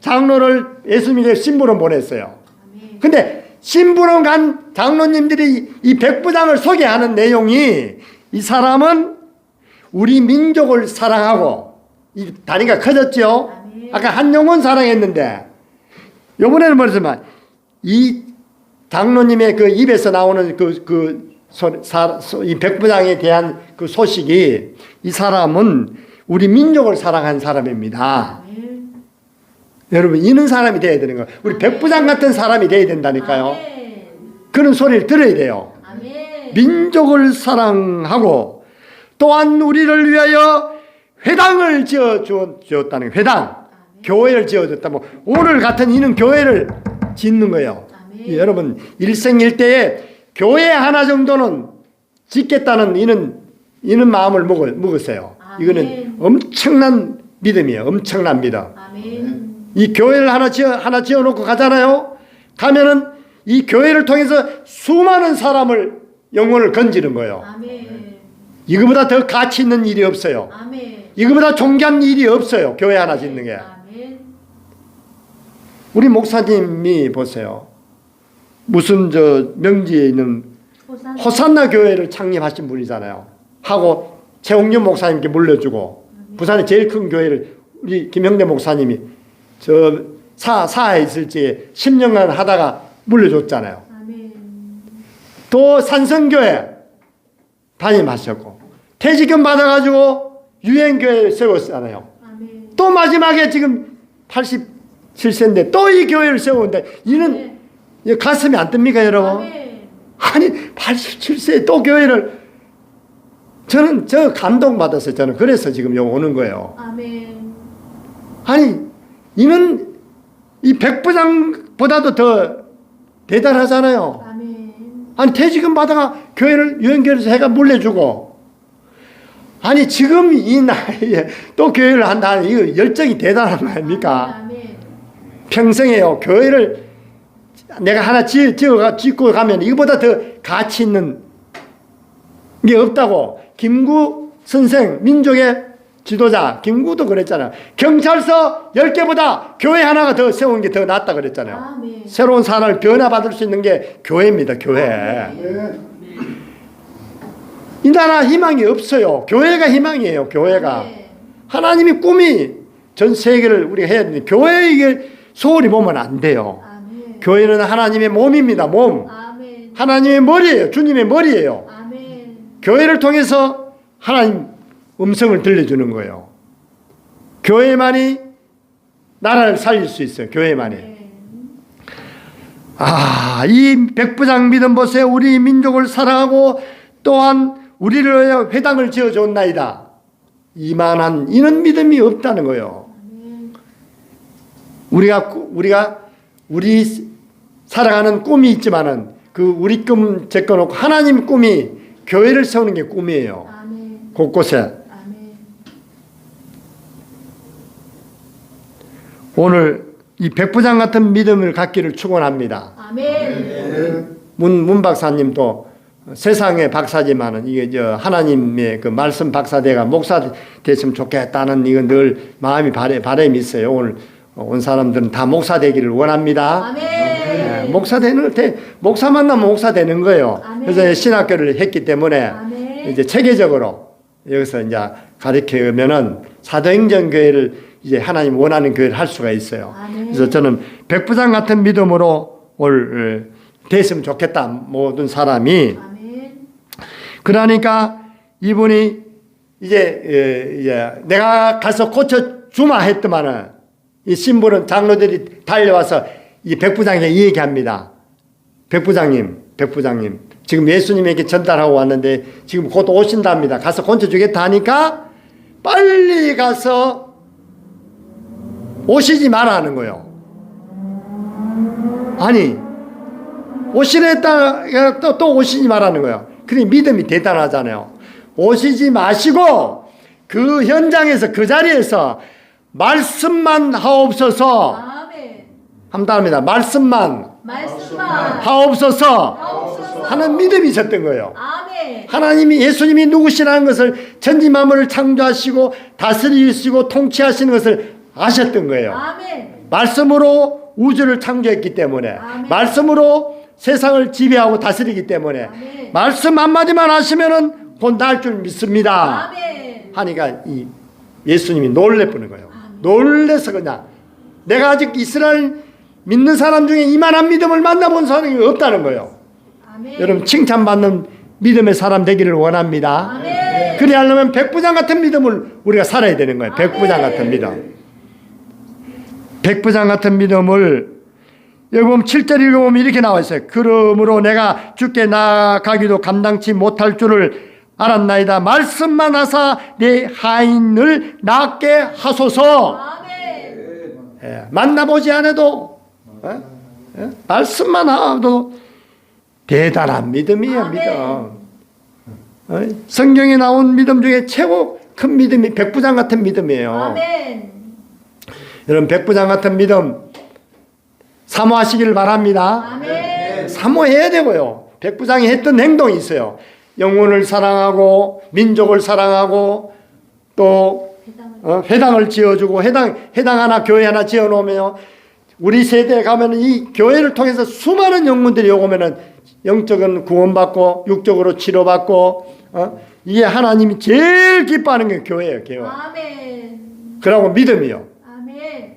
장로를 예수님에게 심부름 보냈어요. 근데 심부름 간 장로님들이 이 백부장을 소개하는 내용이 이 사람은 우리 민족을 사랑하고 이 단위가 커졌죠. 아까 한 영혼 사랑했는데 이번에는 뭐랬지만 이 장로님의 그 입에서 나오는 이 백부장에 대한 그 소식이 이 사람은 우리 민족을 사랑한 사람입니다. 여러분 이런 사람이 돼야 되는 거예요. 우리 백부장 같은 사람이 돼야 된다니까요. 그런 소리를 들어야 돼요. 민족을 사랑하고 또한 우리를 위하여 회당을 지어주었다는 회당, 교회를 지어줬다. 뭐 오늘 같은 이는 교회를 짓는 거예요. 여러분 일생일대에 교회 하나 정도는 짓겠다는 이는 마음을 먹으세요. 이거는 엄청난 믿음이에요. 엄청난 믿음. 이 교회를 하나 지어놓고 가잖아요. 가면은 이 교회를 통해서 수많은 사람을 영혼을 건지는 거예요. 이거보다 더 가치 있는 일이 없어요. 이거보다 존귀한 일이 없어요. 교회 하나 짓는 게. 우리 목사님이 보세요. 무슨 명지에 있는 호산나 교회를 창립하신 분이잖아요. 하고 최홍준 목사님께 물려주고 부산의 제일 큰 교회를 우리 김형대 목사님이 저 사하에 있을 적에 10년간 하다가 물려줬잖아요. 또 산성교회 담임하셨고 퇴직금 받아가지고 유행교회 세웠잖아요. 또 마지막에 지금 87세인데 또 이 교회를 세우는데 이는 가슴이 안 뜹니까 여러분? 아니 87세에 또 교회를 저는 감동받았어요. 저는 그래서 지금 여기 오는 거예요. 아니 이는 이 백부장보다도 더 대단하잖아요. 아니 퇴직금 받아가 교회를 유행교회에서 해가 물려주고 아니 지금 이 나이에 또 교회를 한다는 이거 열정이 대단한 거 아닙니까? 평생에요 교회를 내가 하나 짓고 가면 이거보다 더 가치 있는 게 없다고 김구 선생 민족의 지도자 김구도 그랬잖아요. 경찰서 10개보다 교회 하나가 더 세운 게 더 낫다 그랬잖아요. 새로운 사람을 변화받을 수 있는 게 교회입니다. 교회. 이 나라 희망이 없어요. 교회가 희망이에요. 교회가. 하나님이 꿈이 전 세계를 우리가 해야 되는데 교회에 이게 소홀히 보면 안 돼요. 교회는 하나님의 몸입니다. 몸. 하나님의 머리예요. 주님의 머리예요. 교회를 통해서 하나님 음성을 들려주는 거예요. 교회만이 나라를 살릴 수 있어요. 교회만이. 이 백부장 믿음 보세요. 우리 민족을 사랑하고 또한 우리를 위하여 회당을 지어줬나이다. 이만한 이런 믿음이 없다는 거예요. 우리 살아가는 꿈이 있지만은 그 우리 꿈 제껴놓고 하나님 꿈이 교회를 세우는 게 꿈이에요. 곳곳에. 오늘 이 백부장 같은 믿음을 갖기를 축원합니다. 문 박사님도 세상의 박사지만은 이게 하나님의 그 말씀 박사대가 목사 됐으면 좋겠다는 이건 늘 마음이 바람이 있어요. 오늘 온 사람들은 다 목사 되기를 원합니다. 네, 목사 만나면 목사 되는 거예요. 그래서 신학교를 했기 때문에 이제 체계적으로 여기서 이제 가르치면은 사도행전 교회를 이제 하나님 원하는 교회를 할 수가 있어요. 그래서 저는 백부장 같은 믿음으로 됐으면 좋겠다. 모든 사람이. 그러니까 이분이 이제 내가 가서 고쳐 주마 했더만은 이 신부는 장로들이 달려와서 이 백부장에게 이 얘기합니다. 백부장님 지금 예수님에게 전달하고 왔는데 지금 곧 오신답니다. 가서 건져주겠다 하니까 빨리 가서 오시지 마라 하는 거예요. 아니 오시랬다 또 오시지 말라는 거예요. 그러니 믿음이 대단하잖아요. 오시지 마시고 그 현장에서 그 자리에서 말씀만 하옵소서. 아멘. 합니다. 말씀만 하옵소서 하는 믿음이 있었던 거예요. 아멘. 하나님이 예수님이 누구시라는 것을 천지만물을 창조하시고 다스리시고 통치하시는 것을 아셨던 거예요. 아멘. 말씀으로 우주를 창조했기 때문에 아멘. 말씀으로 세상을 지배하고 다스리기 때문에 아멘. 말씀 한마디만 하시면은 곧 날 줄 믿습니다. 아멘. 하니까 이 예수님이 놀래보는 거예요. 아멘. 놀래서 그냥 내가 아직 이스라엘 믿는 사람 중에 이만한 믿음을 만나본 사람이 없다는 거예요. 아멘. 여러분 칭찬받는 믿음의 사람 되기를 원합니다. 아멘. 그리 하려면 백부장 같은 믿음을 우리가 살아야 되는 거예요. 백부장 같은 믿음. 백부장 같은 믿음을 여기 보면 7절 읽어보면 이렇게 나와 있어요. 그러므로 내가 주께 나아가기도 감당치 못할 줄을 알았나이다. 말씀만 하사 내 하인을 낫게 하소서. 아멘. 만나보지 않아도 말씀만 하도 대단한 믿음이에요. 아멘. 믿음. 성경에 나온 믿음 중에 최고 큰 믿음이 백부장 같은 믿음이에요. 아멘. 여러분 백부장 같은 믿음 사모하시기를 바랍니다. 아멘. 사모해야 되고요. 백부장이 했던 행동이 있어요. 영혼을 사랑하고 민족을 사랑하고 또 회당을 지어주고 회당 하나 교회 하나 지어놓으면 우리 세대에 가면 이 교회를 통해서 수많은 영혼들이 오면은 영적은 구원받고 육적으로 치료받고 이게 하나님이 제일 기뻐하는 게 교회예요. 교회. 아멘. 그러고 믿음이요. 아멘.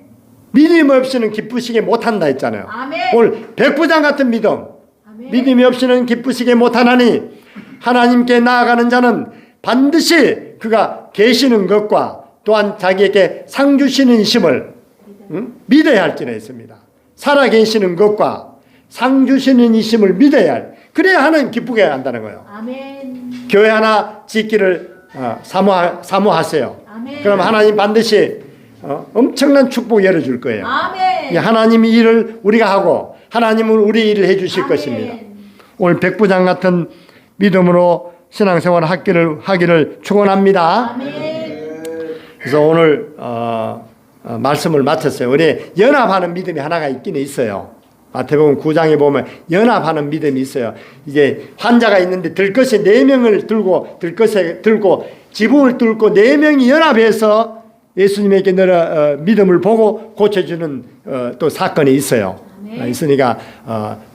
믿음 없이는 기쁘시게 못한다 했잖아요. 아멘. 오늘 백부장 같은 믿음. 아멘. 믿음이 없이는 기쁘시게 못하나니 하나님께 나아가는 자는 반드시 그가 계시는 것과 또한 자기에게 상 주시는 이심을 믿어야 할지라 했습니다. 살아 계시는 것과 상 주시는 이심을 믿어야 할. 그래야 하나님 기쁘게 한다는 거예요. 아멘. 교회 하나 짓기를 사모하세요. 아멘. 그럼 하나님 반드시 엄청난 축복 열어줄 거예요. 아멘. 하나님이 일을 우리가 하고 하나님은 우리 일을 해주실 아멘. 것입니다. 오늘 백부장 같은 믿음으로 신앙생활 하기를 축원합니다. 아멘. 그래서 오늘 말씀을 마쳤어요. 우리 연합하는 믿음이 하나가 있기는 있어요. 마태복음 9장에 보면 연합하는 믿음이 있어요. 이제 환자가 있는데 들것에 4명을 들고 지붕을 뚫고 4명이 연합해서 예수님에게 믿음을 보고 고쳐주는 또 사건이 있어요. 있으니까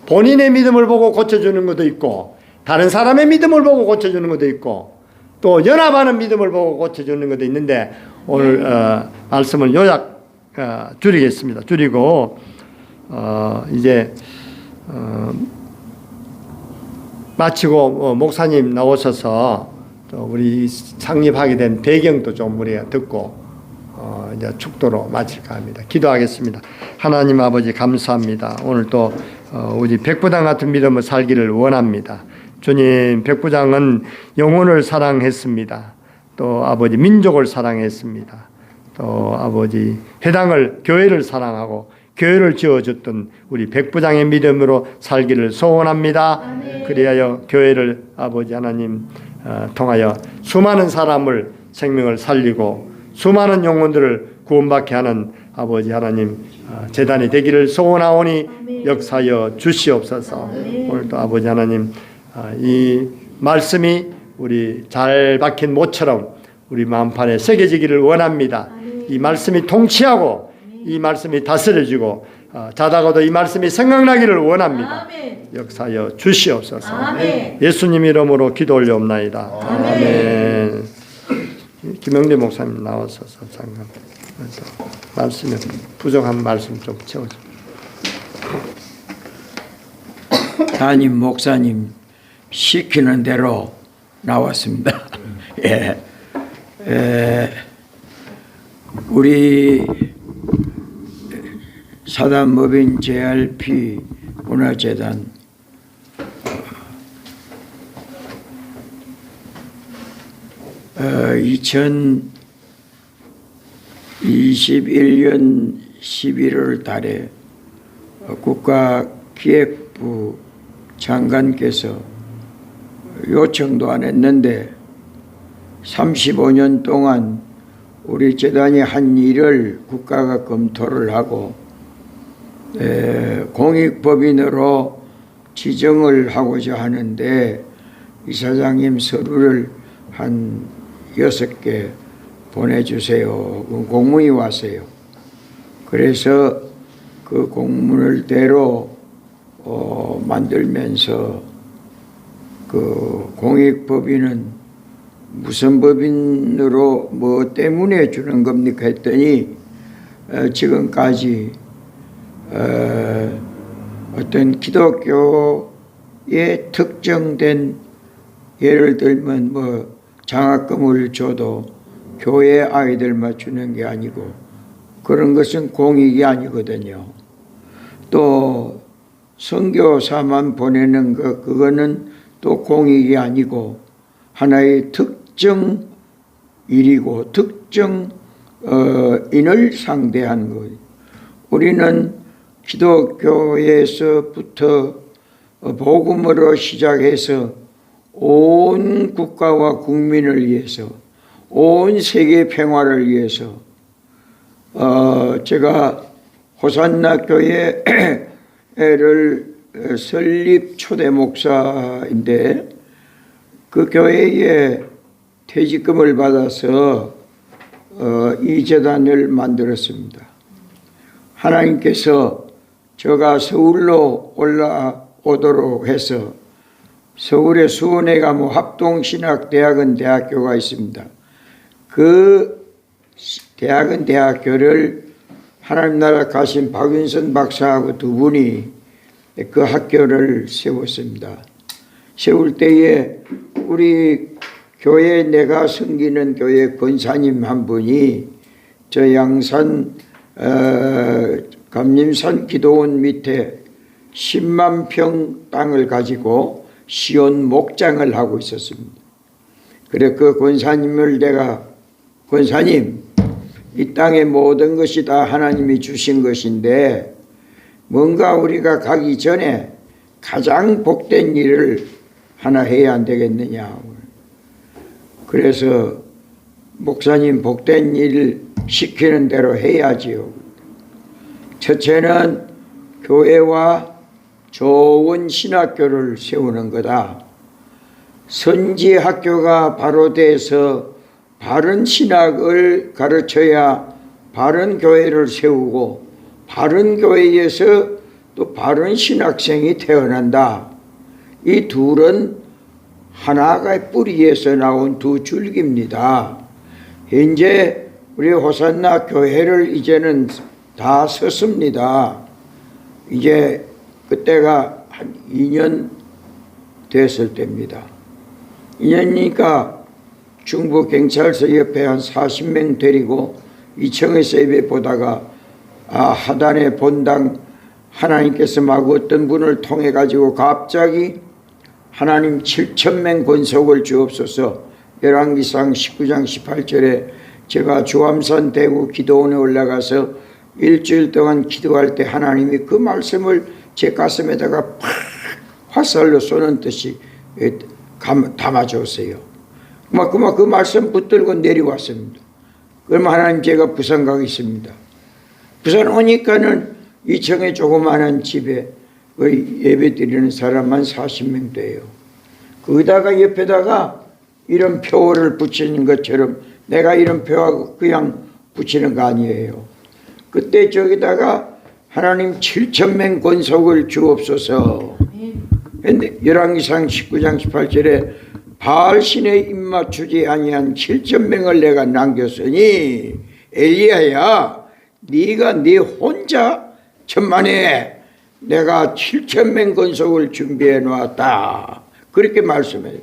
본인의 믿음을 보고 고쳐주는 것도 있고 다른 사람의 믿음을 보고 고쳐주는 것도 있고 또 연합하는 믿음을 보고 고쳐주는 것도 있는데 오늘 말씀을 요약 줄이겠습니다. 줄이고 이제 마치고 목사님 나오셔서 또 우리 창립하게 된 배경도 좀 우리가 듣고 이제 축도로 마칠까 합니다. 기도하겠습니다. 하나님 아버지 감사합니다. 오늘 또 우리 백부장 같은 믿음을 살기를 원합니다. 주님, 백부장은 영혼을 사랑했습니다. 또 아버지 민족을 사랑했습니다. 또 아버지 회당을 교회를 사랑하고 교회를 지어줬던 우리 백부장의 믿음으로 살기를 소원합니다. 아멘. 그리하여 교회를 아버지 하나님 통하여 수많은 사람을 생명을 살리고 수많은 영혼들을 구원받게 하는 아버지 하나님 재단이 되기를 소원하오니 아멘. 역사여 주시옵소서. 아멘. 오늘도 아버지 하나님 이 말씀이 우리 잘 박힌 못처럼 우리 마음판에 새겨지기를 원합니다. 아멘. 이 말씀이 통치하고 이 말씀이 다스려지고 자다가도 이 말씀이 생각나기를 원합니다. 아멘. 역사여 주시옵소서. 아멘. 예수님 이름으로 기도 올려옵나이다. 아멘. 아멘. 김영대 목사님 나와서서 잠깐 말씀에 부족한 말씀 좀 채워줘. 담임 목사님 시키는 대로 나왔습니다. 예. 우리 사단법인 JRP 문화재단 2021년 11월 달에 국가기획부 장관께서 요청도 안 했는데 35년 동안 우리 재단이 한 일을 국가가 검토를 하고 공익법인으로 지정을 하고자 하는데 이사장님 서류를 한 6개 보내주세요. 공문이 왔어요. 그래서 그 공문을 대로 만들면서 그 공익법인은 무슨 법인으로 뭐 때문에 주는 겁니까 했더니 지금까지 어떤 기독교에 특정된 예를 들면 뭐 장학금을 줘도 교회 아이들만 주는 게 아니고 그런 것은 공익이 아니거든요. 또 선교사만 보내는 것 그거는 또 공익이 아니고 하나의 특정 일이고 특정 인을 상대한 것. 우리는 기독교에서부터 복음으로 시작해서 온 국가와 국민을 위해서 온 세계 평화를 위해서 제가 호산나 교회를 설립 초대 목사인데 그 교회에 퇴직금을 받아서 이 재단을 만들었습니다. 하나님께서 제가 서울로 올라오도록 해서 서울의 수원에 가면 합동신학대학원 대학교가 있습니다. 그 대학원 대학교를 하나님 나라 가신 박윤선 박사하고 두 분이 그 학교를 세웠습니다. 세울 때에 우리 교회 내가 섬기는 교회 권사님 한 분이 저 양산 감림산 기도원 밑에 10만 평 땅을 가지고 시온 목장을 하고 있었습니다. 그래 그 권사님을 내가 권사님 이 땅의 모든 것이 다 하나님이 주신 것인데 뭔가 우리가 가기 전에 가장 복된 일을 하나 해야 안 되겠느냐. 그래서 목사님 복된 일 시키는 대로 해야지요. 첫째는 교회와 좋은 신학교를 세우는 거다. 선지 학교가 바로 돼서 바른 신학을 가르쳐야 바른 교회를 세우고 바른 교회에서 또 바른 신학생이 태어난다. 이 둘은 하나의 뿌리에서 나온 두 줄기입니다. 현재 우리 호산나 교회를 이제는 다 섰습니다. 이제 그때가 한 2년 됐을 때입니다. 2년이니까 중부경찰서 옆에 한 40명 데리고 2층에서 예배 보다가 하단의 본당 하나님께서 막 어떤 분을 통해 가지고 갑자기 하나님 7,000명 권속을 주옵소서. 열왕기상 19장 18절에 제가 주암산 대구 기도원에 올라가서 일주일 동안 기도할 때 하나님이 그 말씀을 제 가슴에다가 팍 화살로 쏘는 듯이 담아줬어요. 그 말씀 붙들고 내려왔습니다. 그러면 하나님 제가 부산 가겠습니다. 부산 오니까는 2층에 조그마한 집에 예배 드리는 사람만 40명 돼요. 거기다가 옆에다가 이런 표를 붙이는 것처럼 내가 이런 표하고 그냥 붙이는 거 아니에요. 그때 저기다가 하나님 7,000명 권속을 주옵소서. 근데 열왕기상 19장 18절에 바알신에 입맞추지 아니한 7,000명을 내가 남겼으니 엘리야야 네가 네 혼자 천만에 내가 7,000명 권속을 준비해 놓았다. 그렇게 말씀해요.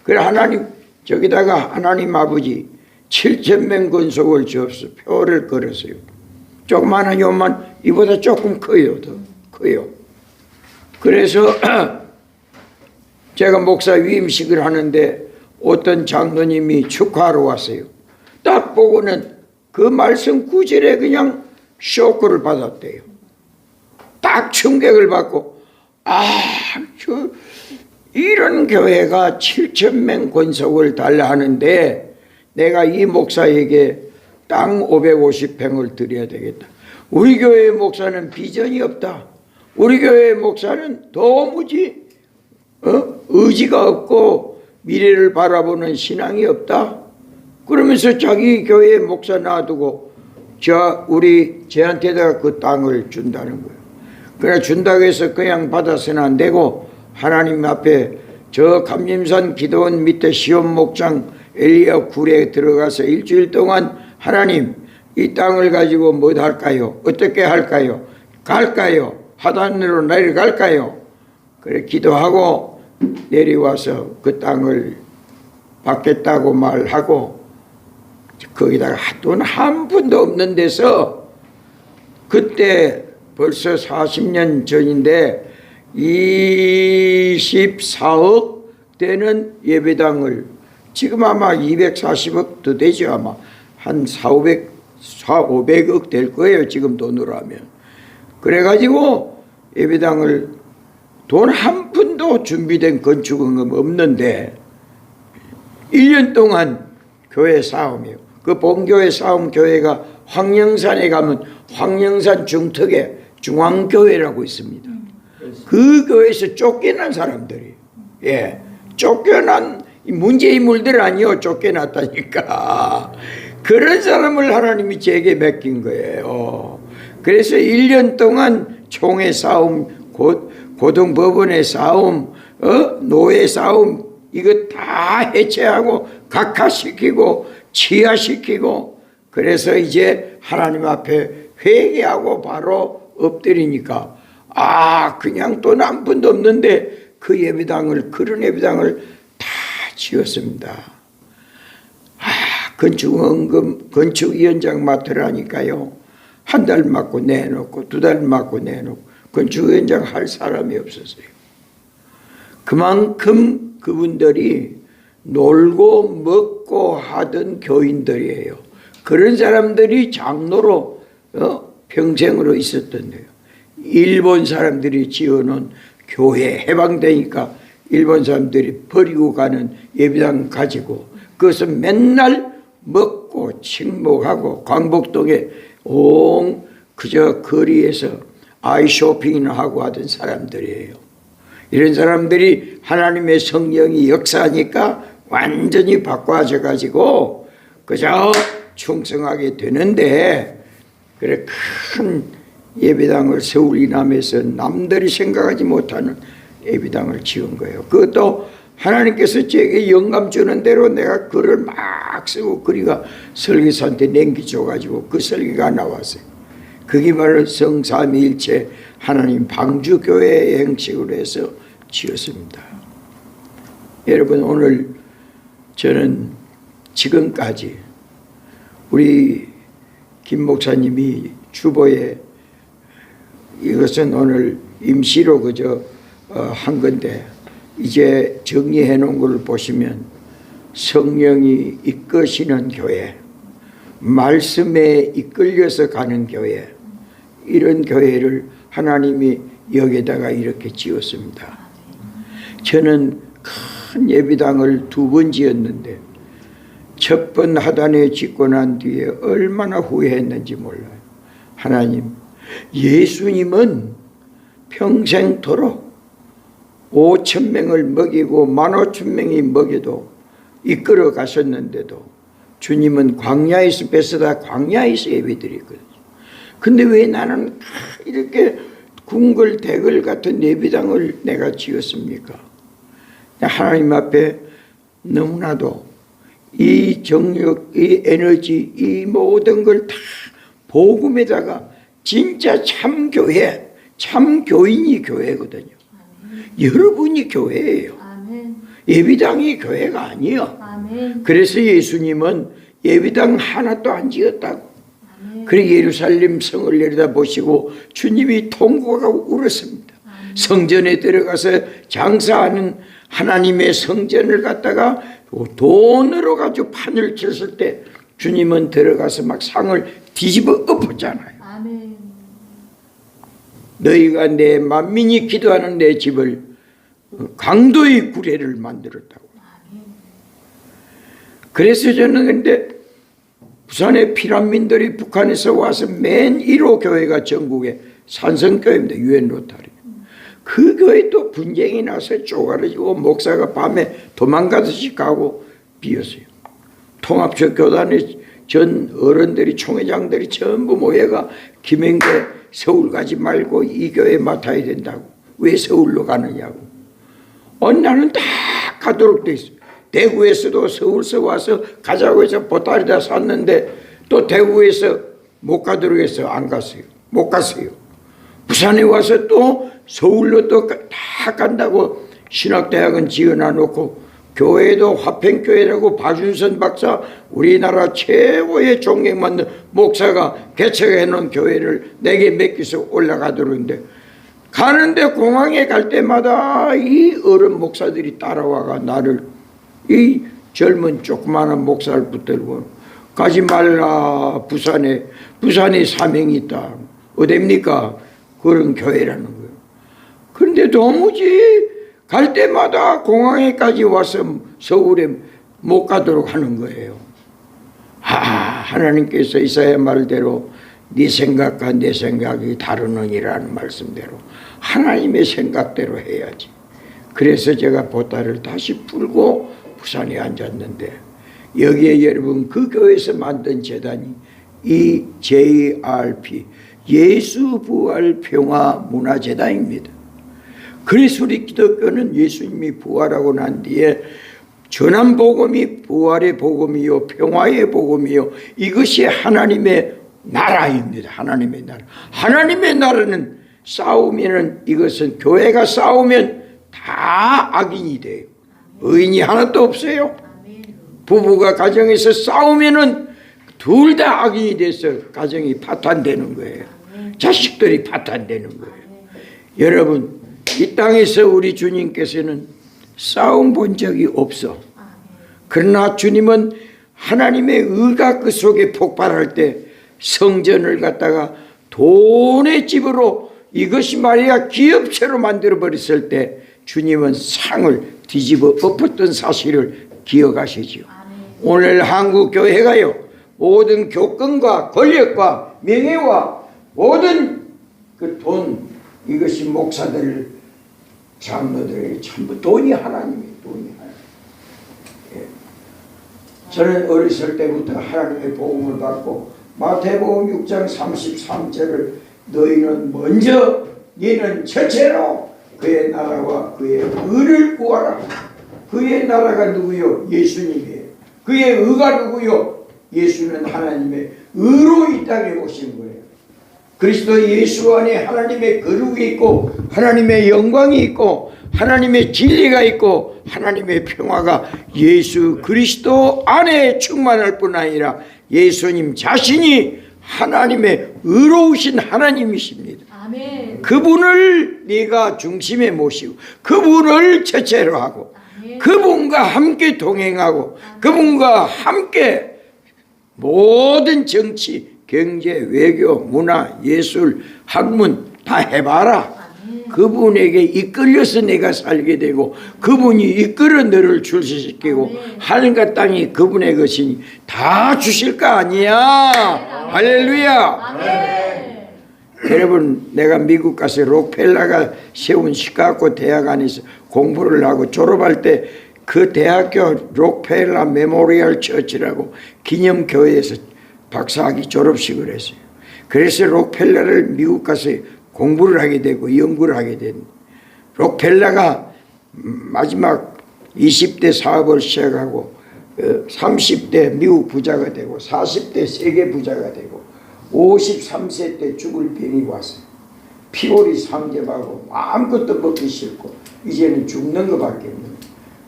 그래 하나님 저기다가 하나님 아버지 7,000명 권속을 주옵소서 표를 걸었어요. 조그마한 요만 이보다 조금 커요. 더 커요. 그래서 제가 목사 위임식을 하는데 어떤 장로님이 축하하러 왔어요. 딱 보고는 그 말씀 구절에 그냥 쇼크를 받았대요. 딱 충격을 받고, 이런 교회가 7,000명 권속을 달라 하는데 내가 이 목사에게 땅 550평을 드려야 되겠다. 우리 교회 목사는 비전이 없다. 우리 교회 목사는 도무지 의지가 없고 미래를 바라보는 신앙이 없다. 그러면서 자기 교회 목사 놔두고 쟤한테다가 그 땅을 준다는 거예요. 그러나 준다고 해서 그냥 받아서는 안 되고 하나님 앞에 저 감림산 기도원 밑에 시온 목장 엘리야 굴에 들어가서 일주일 동안 하나님 이 땅을 가지고 뭐 할까요? 어떻게 할까요? 갈까요? 하단으로 내려갈까요? 그래 기도하고 내려와서 그 땅을 받겠다고 말하고 거기다가 돈 한 푼도 없는 데서 그때 벌써 40년 전인데 24억 되는 예배당을 지금 아마 240억도 되죠. 아마 한 500억 될 거예요. 지금 돈으로 하면. 그래가지고 예배당을 돈 한 푼도 준비된 건축은 없는데 1년 동안 교회 싸움이에요. 그 본교회 싸움 교회가 황령산에 가면 황령산 중턱에 중앙교회라고 있습니다. 그 교회에서 쫓겨난 사람들이 쫓겨난 문제인물들 아니요. 쫓겨났다니까. 그런 사람을 하나님이 제게 맡긴 거예요. 그래서 1년 동안 총회 싸움, 고등법원의 싸움, 노예 싸움 이거 다 해체하고 각하시키고 치하시키고 그래서 이제 하나님 앞에 회개하고 바로 엎드리니까 그냥 돈 한 푼도 없는데 그 예배당을 그런 예배당을 다 지었습니다. 건축위원장 맡으라니까요. 한 달 맡고 내놓고 2달 맡고 내놓고 건축위원장 할 사람이 없었어요. 그만큼 그분들이 놀고 먹고 하던 교인들이에요. 그런 사람들이 장로로 평생으로 있었던 거예요. 일본 사람들이 지어놓은 교회 해방되니까 일본 사람들이 버리고 가는 예배당 가지고 그것을 맨날 먹고 침묵하고 광복동에 그저 거리에서 아이 쇼핑이나 하고 하던 사람들이에요. 이런 사람들이 하나님의 성령이 역사하니까 완전히 바꿔져 가지고 그저 충성하게 되는데 그래 큰 예배당을 서울 이남에서 남들이 생각하지 못하는 예배당을 지은 거예요. 그것도 하나님께서 제게 영감 주는 대로 내가 글을 막 쓰고 그리가 설교사한테 남겨줘가지고 그 설교가 나왔어요. 그게 바로 성삼위일체 하나님 방주교회 형식으로 해서 지었습니다. 여러분 오늘 저는 지금까지 우리 김 목사님이 주보에 이것은 오늘 임시로 그저 한 건데 이제 정리해 놓은 걸 보시면 성령이 이끄시는 교회, 말씀에 이끌려서 가는 교회, 이런 교회를 하나님이 여기다가 이렇게 지었습니다. 저는 큰 예배당을 2번 지었는데 첫 번 하단에 짓고 난 뒤에 얼마나 후회했는지 몰라요. 하나님, 예수님은 평생토록 5,000명을 먹이고 15,000명이 먹여도 이끌어 가셨는데도 주님은 광야에서 뺏어다 광야에서 예배드렸거든요. 근데 왜 나는 이렇게 궁궐대궐 같은 예배당을 내가 지었습니까? 하나님 앞에 너무나도 이 정력, 이 에너지, 이 모든 걸 다 복음에다가 진짜 참 교회, 참 교인이 교회거든요. 여러분이 교회예요. 아멘. 예배당이 교회가 아니에요. 아멘. 그래서 예수님은 예배당 하나도 안 지었다고. 아멘. 그래 예루살렘 성을 내려다보시고 주님이 통곡하고 울었습니다. 아멘. 성전에 들어가서 장사하는 하나님의 성전을 갖다가 돈으로 가지고 판을 쳤을 때 주님은 들어가서 막 상을 뒤집어 엎었잖아요. 아멘. 너희가 내 만민이 기도하는 내 집을 강도의 구례를 만들었다고. 그래서 저는 근데 부산의 피난민들이 북한에서 와서 맨 1호 교회가 전국에 산성교회입니다. 유엔 로타리. 그 교회 또 분쟁이 나서 쪼가려지고 목사가 밤에 도망가듯이 가고 비었어요. 통합적 교단의 전 어른들이 총회장들이 전부 모여가 김행대 서울 가지 말고 이 교회 맡아야 된다고. 왜 서울로 가느냐고. 나는 다 가도록 돼 있어요. 대구에서도 서울서 와서 가자고 해서 보따리다 샀는데 또 대구에서 못 가도록 해서 안 갔어요. 못 갔어요. 부산에 와서 또 서울로 또 다 간다고 신학대학은 지어놔 놓고 교회도 화평교회라고 박윤선 박사 우리나라 최고의 존경받는 목사가 개척해 놓은 교회를 내게 맡겨서 올라가도록 했는데 가는데 공항에 갈 때마다 이 어른 목사들이 따라와가 나를 이 젊은 조그마한 목사를 붙들고 가지 말라 부산에 사명이 있다. 어딥니까? 그런 교회라는 거예요. 그런데 도무지 갈 때마다 공항에까지 와서 서울에 못 가도록 하는 거예요. 하나님께서 이사야 말대로 네 생각과 내 생각이 다르느니라는 말씀대로 하나님의 생각대로 해야지. 그래서 제가 보따리를 다시 풀고 부산에 앉았는데 여기에 여러분 그 교회에서 만든 재단이 이 JRP 예수 부활 평화 문화재단입니다. 그래서 우리 기독교는 예수님이 부활하고 난 뒤에 전한 복음이 부활의 복음이요 평화의 복음이요 이것이 하나님의 나라입니다. 하나님의 나라. 하나님의 나라는 싸우면은 이것은 교회가 싸우면 다 악인이 돼요. 의인이 하나도 없어요. 부부가 가정에서 싸우면은 둘 다 악인이 돼서 가정이 파탄되는 거예요. 자식들이 파탄되는 거예요. 여러분 이 땅에서 우리 주님께서는 싸움 본 적이 없어. 그러나 주님은 하나님의 의가 그 속에 폭발할 때 성전을 갖다가 돈의 집으로 이것이 말이야 기업체로 만들어 버렸을 때 주님은 상을 뒤집어 엎었던 사실을 기억하시죠. 오늘 한국 교회가요 모든 교권과 권력과 명예와 모든 그 돈 이것이 목사들 장로들에게 전부 돈이 하나님이에요. 돈이 하나님. 예. 저는 어렸을 때부터 하나님의 복음을 받고 마태복음 6장 33절을 너희는 먼저 너희는 첫째로 그의 나라와 그의 의를 구하라. 그의 나라가 누구요? 예수님이에요. 그의 의가 누구요? 예수는 하나님의 의로 이 땅에 오신 거예요. 그리스도 예수 안에 하나님의 거룩이 있고 하나님의 영광이 있고 하나님의 진리가 있고 하나님의 평화가 예수 그리스도 안에 충만할 뿐 아니라 예수님 자신이 하나님의 의로우신 하나님이십니다. 아멘. 그분을 네가 중심에 모시고 그분을 첫째로 하고 아멘. 그분과 함께 동행하고 그분과 함께 모든 정치, 경제, 외교, 문화, 예술, 학문 다 해봐라. 그분에게 이끌려서 내가 살게 되고 그분이 이끌어 너를 출세시키고 하늘과 땅이 그분의 것이니 다 주실 거 아니야. 할렐루야. 여러분 내가 미국 가서 록펠러가 세운 시카고 대학 안에서 공부를 하고 졸업할 때 그 대학교 록펠러 메모리얼 처치라고 기념교회에서 박사학위 졸업식을 했어요. 그래서 록펠러를 미국 가서 공부를 하게 되고 연구를 하게 된 록펠러가 마지막 20대 사업을 시작하고 30대 미국 부자가 되고 40대 세계 부자가 되고 53세 때 죽을 병이 왔어요. 피골이 상접하고 아무것도 먹기 싫고 이제는 죽는 것밖에 없는.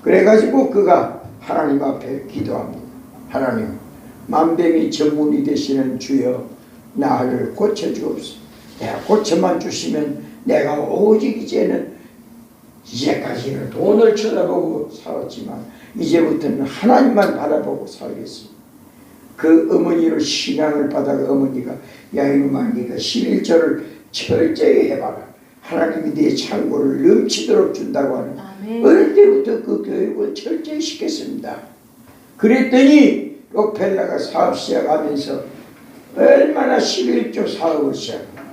그래가지고 그가 하나님 앞에 기도합니다. 하나님 만병이 전문이 되시는 주여 나를 고쳐주옵소서. 내가 고쳐만 주시면 내가 오직 이제는 이제까지는 돈을 쳐다보고 살았지만 이제부터는 하나님만 바라보고 살겠습니다. 그 어머니를 신앙을 받아가 어머니가 야 이놈아 네가 11절을 철저히 해봐라. 하나님이 네 창고를 넘치도록 준다고 하는 어릴 때부터 그 교육을 철저히 시켰습니다. 그랬더니 록펠러가 사업 시작하면서 얼마나 11조 사업을 시작합니다.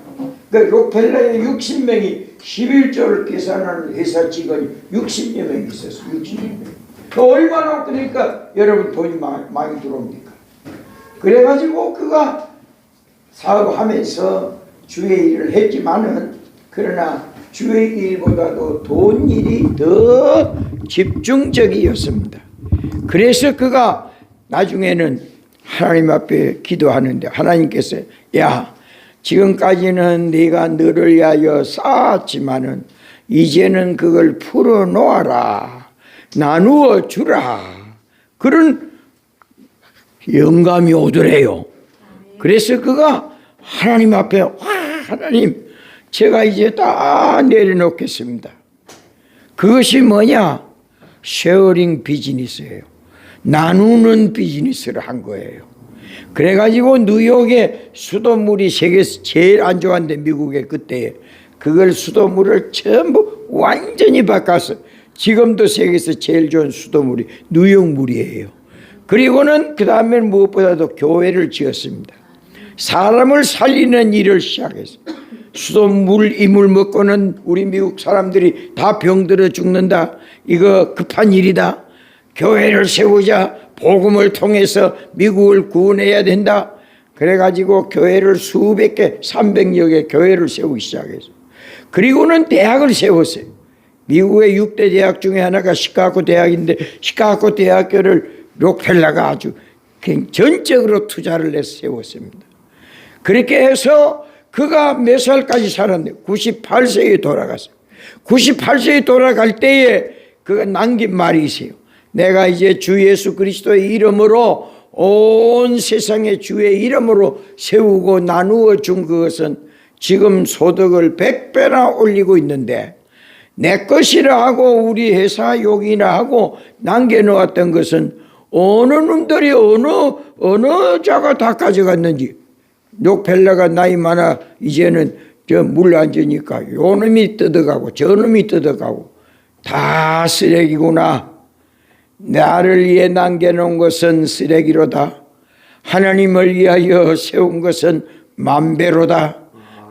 그 록펠러의 60명이 11조를 계산하는 회사 직원이 60여 명 있었어요. 60여 명. 얼마나 그러니까 여러분 돈이 많이 들어옵니까? 그래가지고 그가 사업하면서 주의 일을 했지만은 그러나 주의 일보다도 돈 일이 더 집중적이었습니다. 그래서 그가 나중에는 하나님 앞에 기도하는데 하나님께서 야 지금까지는 네가 너를 위하여 쌓았지만은 이제는 그걸 풀어놓아라. 나누어 주라. 그런 영감이 오더래요. 그래서 그가 하나님 앞에 하나님 제가 이제 다 내려놓겠습니다. 그것이 뭐냐? 쉐어링 비즈니스예요. 나누는 비즈니스를 한 거예요. 그래가지고 뉴욕의 수돗물이 세계에서 제일 안 좋았는데 미국에 그때 그걸 수돗물을 전부 완전히 바꿔서 지금도 세계에서 제일 좋은 수돗물이 뉴욕 물이에요. 그리고는 그 다음에 무엇보다도 교회를 지었습니다. 사람을 살리는 일을 시작했어요. 수돗물 이물 먹고는 우리 미국 사람들이 다 병들어 죽는다. 이거 급한 일이다. 교회를 세우자. 복음을 통해서 미국을 구원해야 된다. 그래가지고 교회를 수백 개 300여 개 교회를 세우기 시작했어요. 그리고는 대학을 세웠어요. 미국의 6대 대학 중에 하나가 시카고 대학인데 시카고 대학교를 록펠러가 아주 전적으로 투자를 해서 세웠습니다. 그렇게 해서 그가 몇 살까지 살았는데 98세에 돌아갔어요. 98세에 돌아갈 때에 그가 남긴 말이 있어요. 내가 이제 주 예수 그리스도의 이름으로 온 세상의 주의 이름으로 세우고 나누어 준 그것은 지금 소득을 100배나 올리고 있는데 내 것이라 하고 우리 회사 욕이나 하고 남겨놓았던 것은 어느 놈들이 어느 자가 다 가져갔는지 록펠러가 나이 많아 이제는 저 물 앉으니까 요 놈이 뜯어가고 저 놈이 뜯어가고 다 쓰레기구나. 나를 위해 남겨놓은 것은 쓰레기로다. 하나님을 위하여 세운 것은 만배로다.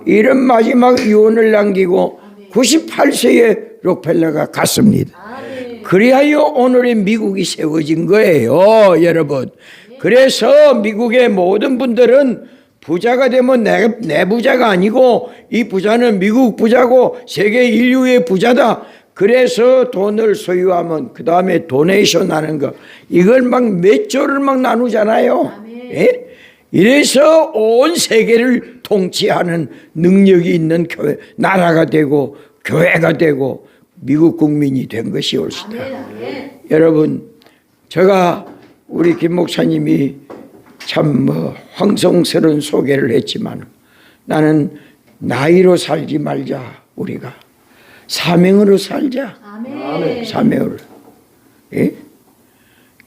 이런 마지막 유언을 남기고 98세에 록펠러가 갔습니다. 그리하여 오늘의 미국이 세워진 거예요, 여러분. 그래서 미국의 모든 분들은 부자가 되면 내 부자가 아니고 이 부자는 미국 부자고 세계 인류의 부자다. 그래서 돈을 소유하면 그 다음에 도네이션 하는 거 이걸 막 몇 조를 막 나누잖아요. 예? 이래서 온 세계를 통치하는 능력이 있는 교회, 나라가 되고 교회가 되고 미국 국민이 된 것이 옳시다. 여러분, 제가 우리 김 목사님이 참 황송스러운 소개를 했지만 나는 나이로 살지 말자. 우리가 사명으로 살자. 아멘. 사명으로. 예?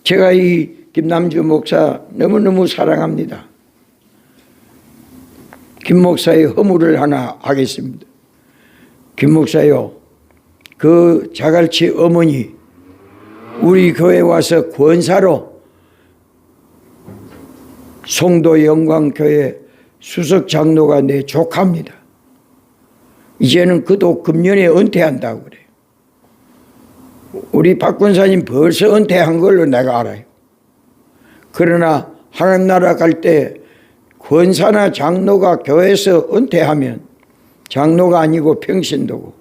제가 이 김남주 목사 너무너무 사랑합니다. 김 목사의 허물을 하나 하겠습니다. 김 목사요, 그 자갈치 어머니 우리 교회 와서 권사로 송도 영광교회 수석 장로가 내 조카입니다. 이제는 그도 금년에 은퇴한다고 그래요. 우리 박 권사님 벌써 은퇴한 걸로 내가 알아요. 그러나 하나님 나라 갈 때 권사나 장로가 교회에서 은퇴하면 장로가 아니고 평신도고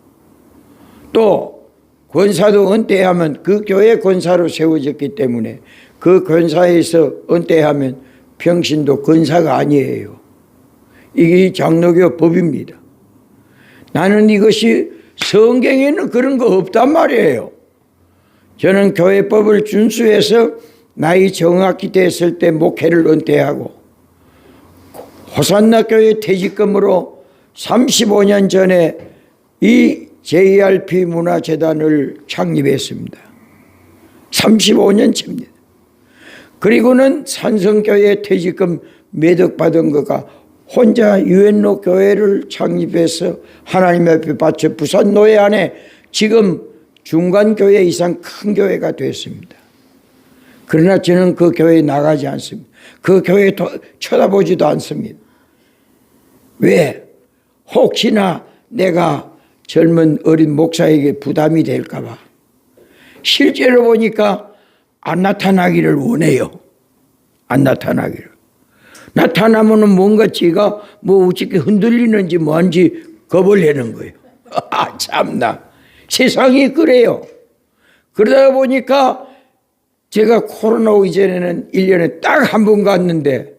또 권사도 은퇴하면 그 교회 권사로 세워졌기 때문에 그 권사에서 은퇴하면 평신도 권사가 아니에요. 이게 장로교 법입니다. 나는 이것이 성경에는 그런 거 없단 말이에요. 저는 교회법을 준수해서 나이 정확히 됐을 때 목회를 은퇴하고 호산나 교회 퇴직금으로 35년 전에 이 JRP 문화재단을 창립했습니다. 35년째입니다. 그리고는 산성교회 퇴직금 매덕받은 거가 혼자 유엔로 교회를 창립해서 하나님 앞에 바쳐 부산 노예 안에 지금 중간교회 이상 큰 교회가 됐습니다. 그러나 저는 그 교회에 나가지 않습니다. 그 교회에 쳐다보지도 않습니다. 왜? 혹시나 내가 젊은 어린 목사에게 부담이 될까 봐. 실제로 보니까 안 나타나기를 원해요. 안 나타나기를. 나타나면은 뭔가 지가 뭐 어떻게 흔들리는지 뭐한지 겁을 내는 거예요. 아, 참나. 세상이 그래요. 그러다 보니까 제가 코로나 오기 전에는 1년에 딱 한 번 갔는데,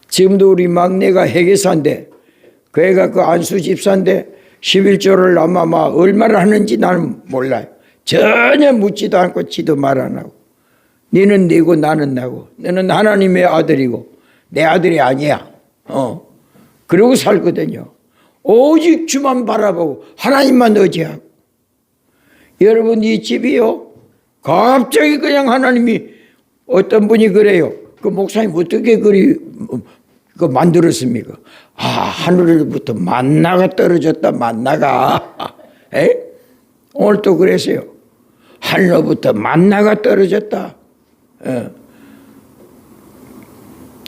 지금도 우리 막내가 회계사인데, 그 애가 그 안수 집사인데 11조를 아마 얼마나 하는지 나는 몰라요. 전혀 묻지도 않고 지도 말 안 하고. 너는 네고 나는 나고. 너는 하나님의 아들이고 내 아들이 아니야. 그러고 살거든요. 오직 주만 바라보고 하나님만 의지하고. 여러분 이 집이요. 갑자기 그냥 하나님이 어떤 분이 그래요. 그 목사님 어떻게 그 만들었습니까? 아, 하늘로부터 만나가 떨어졌다, 만나가. 오늘 또 그랬어요. 하늘로부터 만나가 떨어졌다.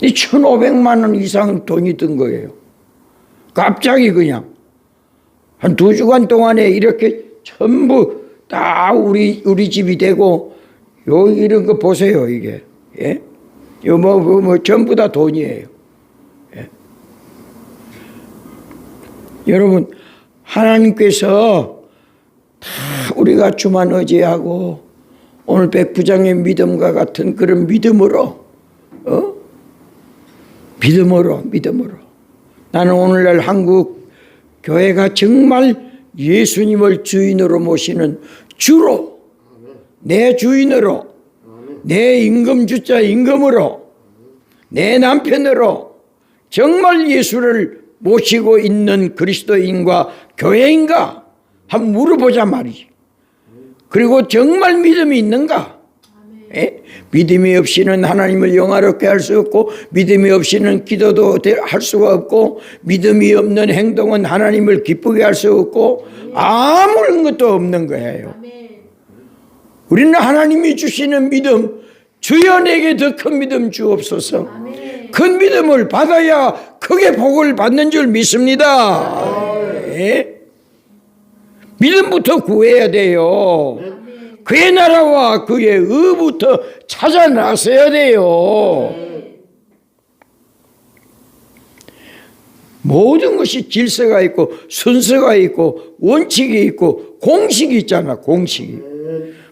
이 1,500만 원 이상 돈이 든 거예요. 갑자기 그냥. 한 2주간 동안에 이렇게 전부 다 우리 집이 되고, 이런 거 보세요, 이게. 예? 뭐 전부 다 돈이에요. 예? 여러분, 하나님께서 다 우리가 주만 의지하고 오늘 백부장의 믿음과 같은 그런 믿음으로 믿음으로 나는 오늘날 한국 교회가 정말 예수님을 주인으로 모시는 주로 내 주인으로 내 임금 주자 임금으로 내 남편으로 정말 예수를 모시고 있는 그리스도인과 교회인가 한번 물어보자 말이지. 그리고 정말 믿음이 있는가? 믿음이 없이는 하나님을 영화롭게 할 수 없고, 믿음이 없이는 기도도 할 수가 없고, 믿음이 없는 행동은 하나님을 기쁘게 할 수 없고, 아무런 것도 없는 거예요. 우리는 하나님이 주시는 믿음, 주여 내게 더 큰 믿음 주옵소서. 큰 믿음을 받아야 크게 복을 받는 줄 믿습니다. 믿음부터 구해야 돼요. 그의 나라와 그의 의부터 찾아 나서야 돼요. 모든 것이 질서가 있고 순서가 있고 원칙이 있고 공식이 있잖아. 공식이.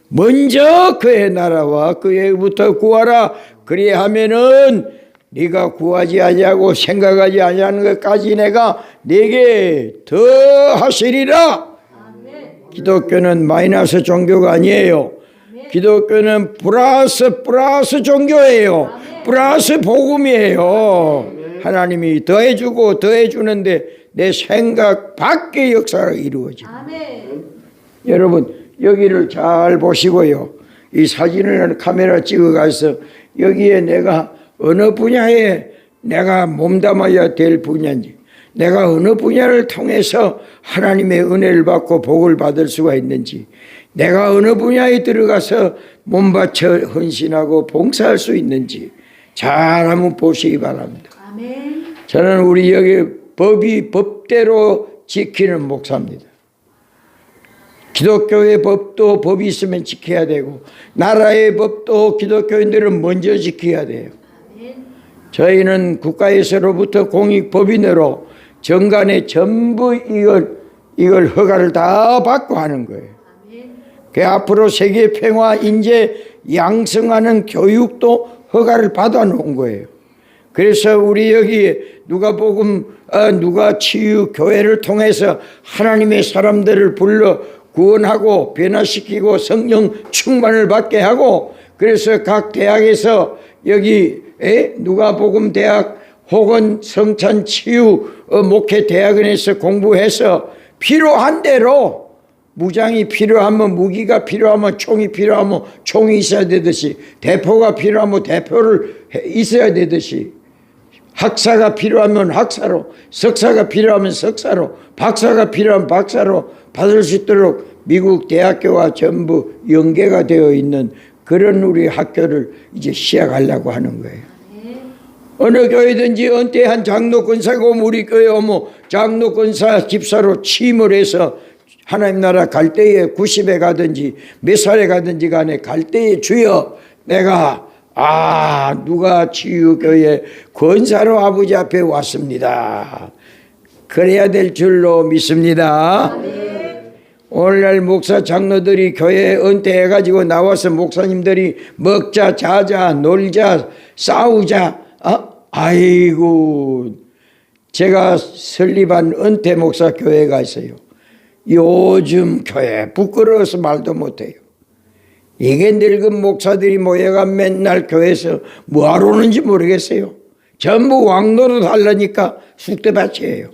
먼저 그의 나라와 그의 의부터 구하라. 그리하면은 네가 구하지 아니하고 생각하지 아니하는 것까지 내가 네게 더 하시리라. 기독교는 마이너스 종교가 아니에요. 기독교는 플러스 종교예요. 플러스 복음이에요. 하나님이 더해주고 더해주는데 내 생각 밖의 역사가 이루어집니다. 여러분 여기를 잘 보시고요. 이 사진을 카메라 찍어가서 여기에 내가 어느 분야에 내가 몸담아야 될 분야인지, 내가 어느 분야를 통해서 하나님의 은혜를 받고 복을 받을 수가 있는지, 내가 어느 분야에 들어가서 몸바쳐 헌신하고 봉사할 수 있는지 잘 한번 보시기 바랍니다. 아멘. 저는 우리 여기 법이 법대로 지키는 목사입니다. 기독교의 법도 법이 있으면 지켜야 되고, 나라의 법도 기독교인들은 먼저 지켜야 돼요. 저희는 국가에서로부터 공익법인으로 정관에 전부 이걸 허가를 다 받고 하는 거예요. 그 앞으로 세계 평화 인재 양성하는 교육도 허가를 받아 놓은 거예요. 그래서 우리 여기 누가복음 누가 치유 교회를 통해서 하나님의 사람들을 불러 구원하고 변화시키고 성령 충만을 받게 하고, 그래서 각 대학에서 여기 누가복음 대학 혹은 성찬 치유 목회 대학원에서 공부해서 필요한 대로 무장이 필요하면 무기가 필요하면 총이 필요하면 총이 있어야 되듯이 대포가 필요하면 대포를 있어야 되듯이 학사가 필요하면 학사로 석사가 필요하면 석사로 박사가 필요하면 박사로 받을 수 있도록 미국 대학교와 전부 연계가 되어 있는 그런 우리 학교를 이제 시작하려고 하는 거예요. 어느 교회든지 은퇴한 장로 권사가 오면 우리 교회 오면 장로 권사 집사로 취임을 해서 하나님 나라 갈 때에 90에 가든지 몇 살에 가든지 간에 갈 때에 주여 내가 누가 치유교회 권사로 아버지 앞에 왔습니다. 그래야 될 줄로 믿습니다. 오늘날 목사 장로들이 교회에 은퇴해가지고 나와서 목사님들이 먹자 자자 놀자 싸우자 아이고 제가 설립한 은퇴 목사 교회가 있어요. 요즘 교회 부끄러워서 말도 못해요. 이게 늙은 목사들이 모여가 맨날 교회에서 뭐하러 오는지 모르겠어요. 전부 왕노릇 하려니까 쑥대밭이에요.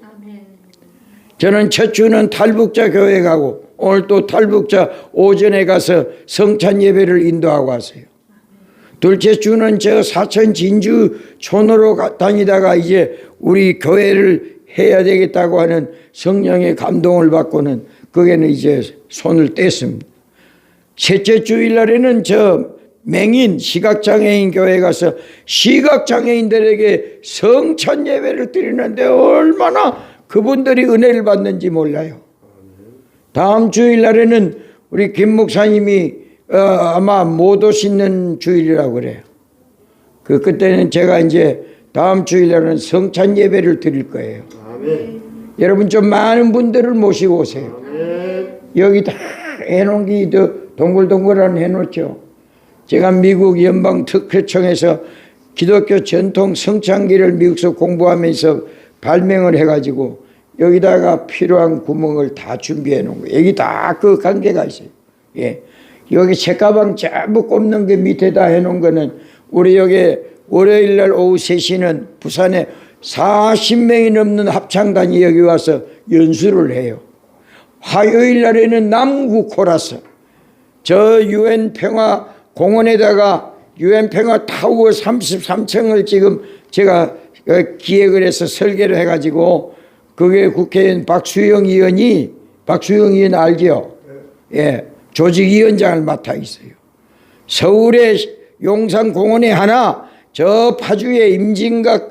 저는 첫 주는 탈북자 교회 가고 오늘 또 탈북자 오전에 가서 성찬 예배를 인도하고 왔어요. 둘째 주는 저 사천 진주 촌으로 다니다가 이제 우리 교회를 해야 되겠다고 하는 성령의 감동을 받고는 거기는 이제 손을 뗐습니다. 셋째 주일날에는 저 맹인 시각장애인 교회 가서 시각장애인들에게 성찬 예배를 드리는데 얼마나 그분들이 은혜를 받는지 몰라요. 다음 주일날에는 우리 김 목사님이 아마 못 오시는 주일이라고 그래요. 그때는 제가 이제 다음 주일날은 성찬 예배를 드릴 거예요. 아멘. 여러분 좀 많은 분들을 모시고 오세요. 아멘. 여기 다 해놓은 게 동글동글한 해놓죠. 제가 미국 연방특허청에서 기독교 전통 성찬기를 미국에서 공부하면서 발명을 해가지고 여기다가 필요한 구멍을 다 준비해 놓은 거예요. 여기 다 그 관계가 있어요. 예. 여기 책가방 전부 꼽는 게 밑에다 해놓은 거는 우리 여기 월요일날 오후 3시는 부산에 40명이 넘는 합창단이 여기 와서 연수를 해요. 화요일날에는 남구 코러스 저 UN 평화 공원에다가 UN 평화 타워 33층을 지금 제가 기획을 해서 설계를 해가지고 그게 국회의원 박수영 의원 알죠? 예, 조직위원장을 맡아 있어요. 서울의 용산공원에 하나, 저 파주의 임진각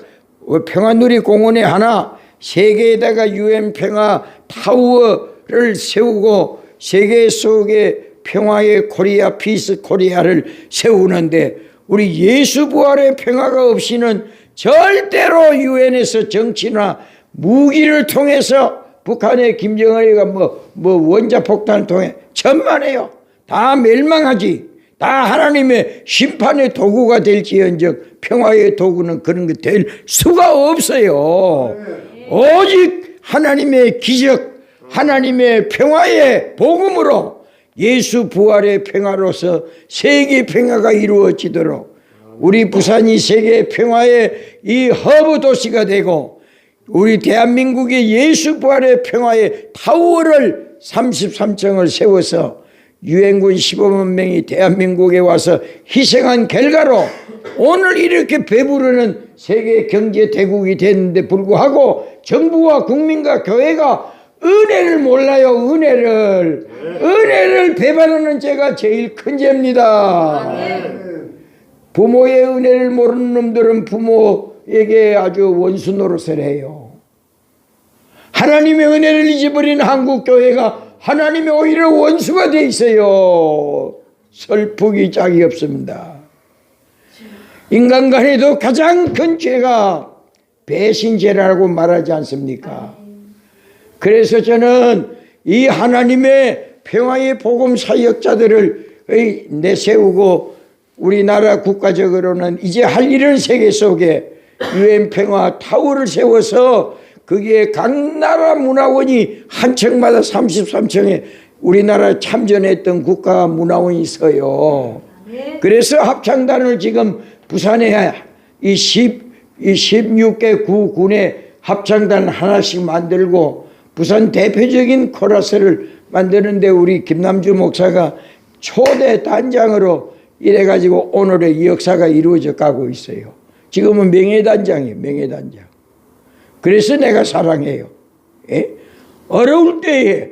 평화누리 공원에 하나, 세계에다가 UN 평화 타워를 세우고 세계 속에 평화의 코리아 피스 코리아를 세우는데 우리 예수 부활의 평화가 없이는 절대로 유엔에서 정치나 무기를 통해서 북한의 김정은이가 뭐 원자폭탄을 통해 천만에요. 다 멸망하지. 다 하나님의 심판의 도구가 될지언정 평화의 도구는 그런 게 될 수가 없어요. 오직 하나님의 기적, 하나님의 평화의 복음으로 예수 부활의 평화로서 세계 평화가 이루어지도록 우리 부산이 세계 평화의 이 허브 도시가 되고 우리 대한민국의 예수 부활의 평화의 타워를 33층을 세워서 유엔군 15만 명이 대한민국에 와서 희생한 결과로 오늘 이렇게 배부르는 세계 경제 대국이 됐는데 불구하고 정부와 국민과 교회가 은혜를 몰라요. 은혜를 배반하는 죄가 제일 큰 죄입니다. 부모의 은혜를 모르는 놈들은 부모에게 아주 원수 노릇을 해요. 하나님의 은혜를 잊어버린 한국 교회가 하나님의 오히려 원수가 돼 있어요. 슬프기 짝이 없습니다. 인간 간에도 가장 큰 죄가 배신죄라고 말하지 않습니까? 그래서 저는 이 하나님의 평화의 복음 사역자들을 내세우고 우리나라 국가적으로는 이제 할 일은 세계 속에 UN 평화 타워를 세워서 거기에 각 나라 문화원이 한 층마다 33층에 우리나라 참전했던 국가 문화원이 있어요. 그래서 합창단을 지금 부산에 이 16개 구군에 합창단 하나씩 만들고 부산 대표적인 코러스를 만드는데 우리 김남주 목사가 초대 단장으로 이래가지고 오늘의 이 역사가 이루어져 가고 있어요. 지금은 명예단장이에요. 명예단장. 그래서 내가 사랑해요. 예? 어려울 때에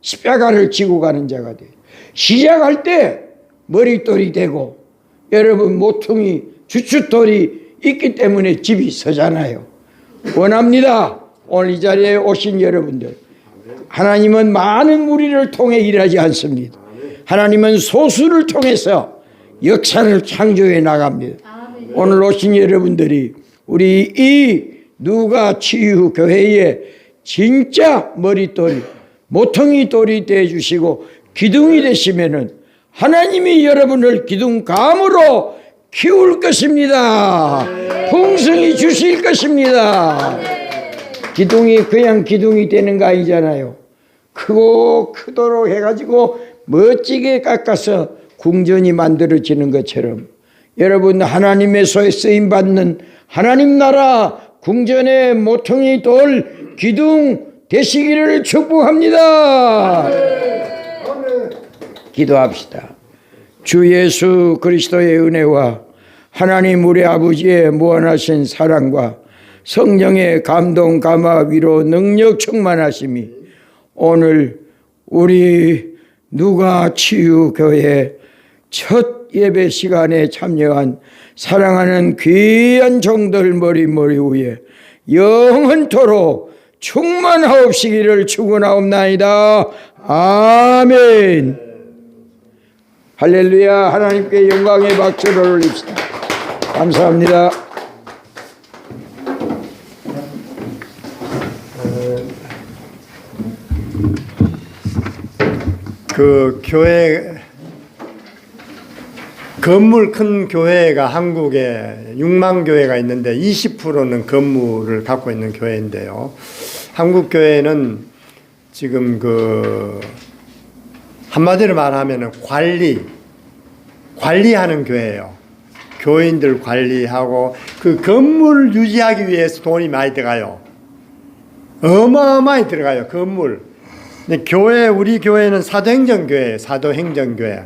십자가를 지고 가는 자가 돼요. 시작할 때 머릿돌이 되고 여러분 모퉁이 주춧돌이 있기 때문에 집이 서잖아요. 원합니다. 오늘 이 자리에 오신 여러분들, 하나님은 많은 무리를 통해 일하지 않습니다. 하나님은 소수를 통해서 역사를 창조해 나갑니다. 오늘 오신 여러분들이 우리 이 누가 치유 교회에 진짜 머릿돌이 모퉁이 돌이 되어 주시고 기둥이 되시면은 하나님이 여러분을 기둥감으로 키울 것입니다. 풍성히 주실 것입니다. 기둥이 그냥 기둥이 되는 거 아니잖아요. 크고 크도록 해가지고 멋지게 깎아서 궁전이 만들어지는 것처럼 여러분 하나님의 소에 쓰임받는 하나님 나라 궁전의 모퉁이 돌 기둥 되시기를 축복합니다. 기도합시다. 주 예수 그리스도의 은혜와 하나님 우리 아버지의 무한하신 사랑과 성령의 감동 감화 위로 능력 충만하심이 오늘 우리 누가 치유교회 첫 예배 시간에 참여한 사랑하는 귀한 종들 머리 위에 영원토록 충만하옵시기를 축원하옵나이다. 아멘. 할렐루야. 하나님께 영광의 박수를 올립시다. 감사합니다. 그 교회 건물 큰 교회가 한국에 6만 교회가 있는데 20%는 건물을 갖고 있는 교회인데요. 한국 교회는 지금 그 한마디로 말하면 관리하는 교회예요. 교인들 관리하고 그 건물 유지하기 위해서 돈이 많이 들어가요. 어마어마히 들어가요. 건물. 교회, 우리 교회는 사도행전교회예요. 사도행전교회.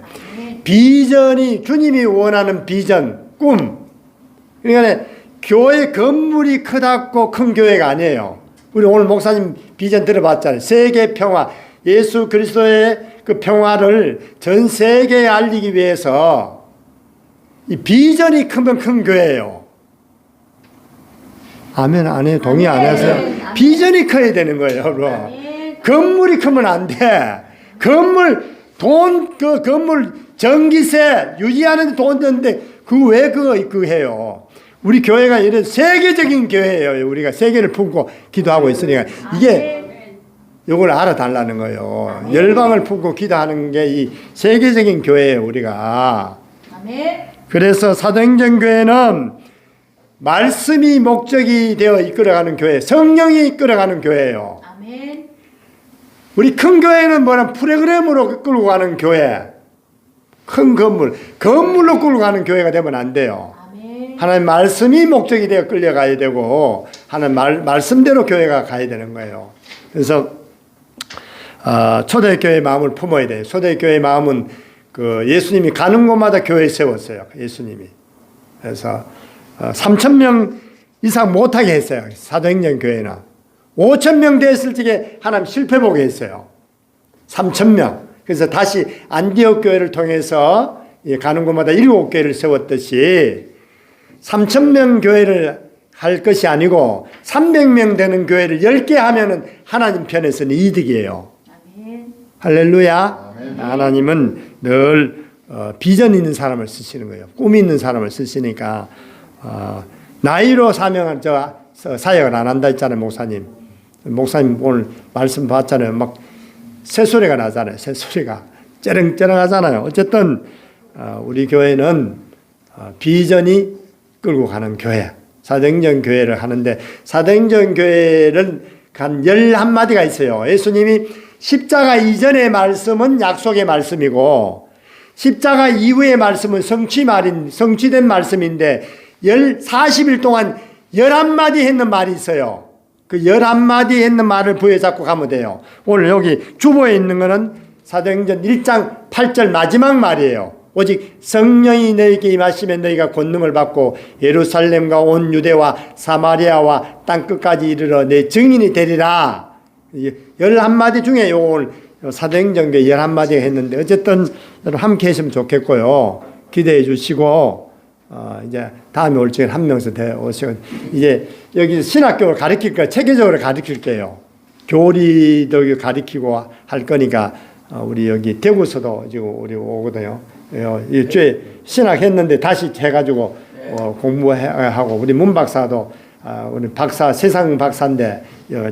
비전이 주님이 원하는 비전, 꿈. 그러니까 교회 건물이 크다고 큰 교회가 아니에요. 우리 오늘 목사님 비전 들어봤잖아요. 세계 평화, 예수 그리스도의 그 평화를 전 세계에 알리기 위해서 이 비전이 크면 큰 교회예요. 아멘 안 해요? 동의 안 하세요? 비전이 커야 되는 거예요. 건물이 크면 안 돼. 건물 전기세 유지하는 데 돈 드는데 왜 그거 해요? 우리 교회가 이런 세계적인 교회예요. 우리가 세계를 품고 기도하고 있으니까 이게 이걸 알아달라는 거예요. 열방을 품고 기도하는 게 이 세계적인 교회예요. 우리가. 그래서 사도행전 교회는 말씀이 목적이 되어 이끌어가는 교회, 성령이 이끌어가는 교회예요. 우리 큰 교회는 뭐냐 프로그램으로 끌고 가는 교회, 큰 건물로 끌고 가는 교회가 되면 안 돼요. 하나님 말씀이 목적이 되어 끌려가야 되고 하나님 말씀대로 교회가 가야 되는 거예요. 그래서 초대교회의 마음을 품어야 돼요. 초대교회의 마음은 그 예수님이 가는 곳마다 교회 세웠어요. 예수님이. 그래서 3,000명 이상 못하게 했어요. 사도행전 교회는. 5,000명 됐을 적에 하나님 실패 보게 했어요. 3,000명. 그래서 다시 안디옥 교회를 통해서 가는 곳마다 7교회를 세웠듯이 3,000명 교회를 할 것이 아니고 300명 되는 교회를 10개 하면은 하나님 편에서는 이득이에요. 아멘. 할렐루야. 아멘. 하나님은 늘 비전 있는 사람을 쓰시는 거예요. 꿈 있는 사람을 쓰시니까 나이로 사명을 사역을 안 한다 했잖아요. 목사님 오늘 말씀 봤잖아요. 막 새소리가 나잖아요. 새소리가 쩌렁쩌렁 하잖아요. 어쨌든 우리 교회는 비전이 끌고 가는 교회, 사도행전 교회를 하는데 사도행전 교회를 간 11마디가 있어요. 예수님이 십자가 이전의 말씀은 약속의 말씀이고 십자가 이후의 말씀은 성취된 말씀인데 40일 동안 11마디 했는 말이 있어요. 그 11마디 했는 말을 부여잡고 가면 돼요. 오늘 여기 주보에 있는 거는 사도행전 1장 8절 마지막 말이에요. 오직 성령이 너희에게 임하시면 너희가 권능을 받고 예루살렘과 온 유대와 사마리아와 땅끝까지 이르러 내 증인이 되리라. 11마디 중에 오늘 사도행전 11마디 했는데 어쨌든 함께 했으면 좋겠고요. 기대해 주시고 이제 다음에 올 적에 한 명씩 더 오시고 이제 여기 신학교를 가르칠 거예요. 체계적으로 가르칠게요. 교리도 가르치고 할 거니까 우리 여기 대구서도 지금 우리 오거든요. 일주에 신학했는데 다시 해가지고 공부하고 우리 문 박사도 우리 박사 세상 박사인데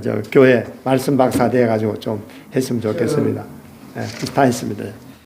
저 교회 말씀 박사 돼가지고 좀 했으면 좋겠습니다. 다 했습니다.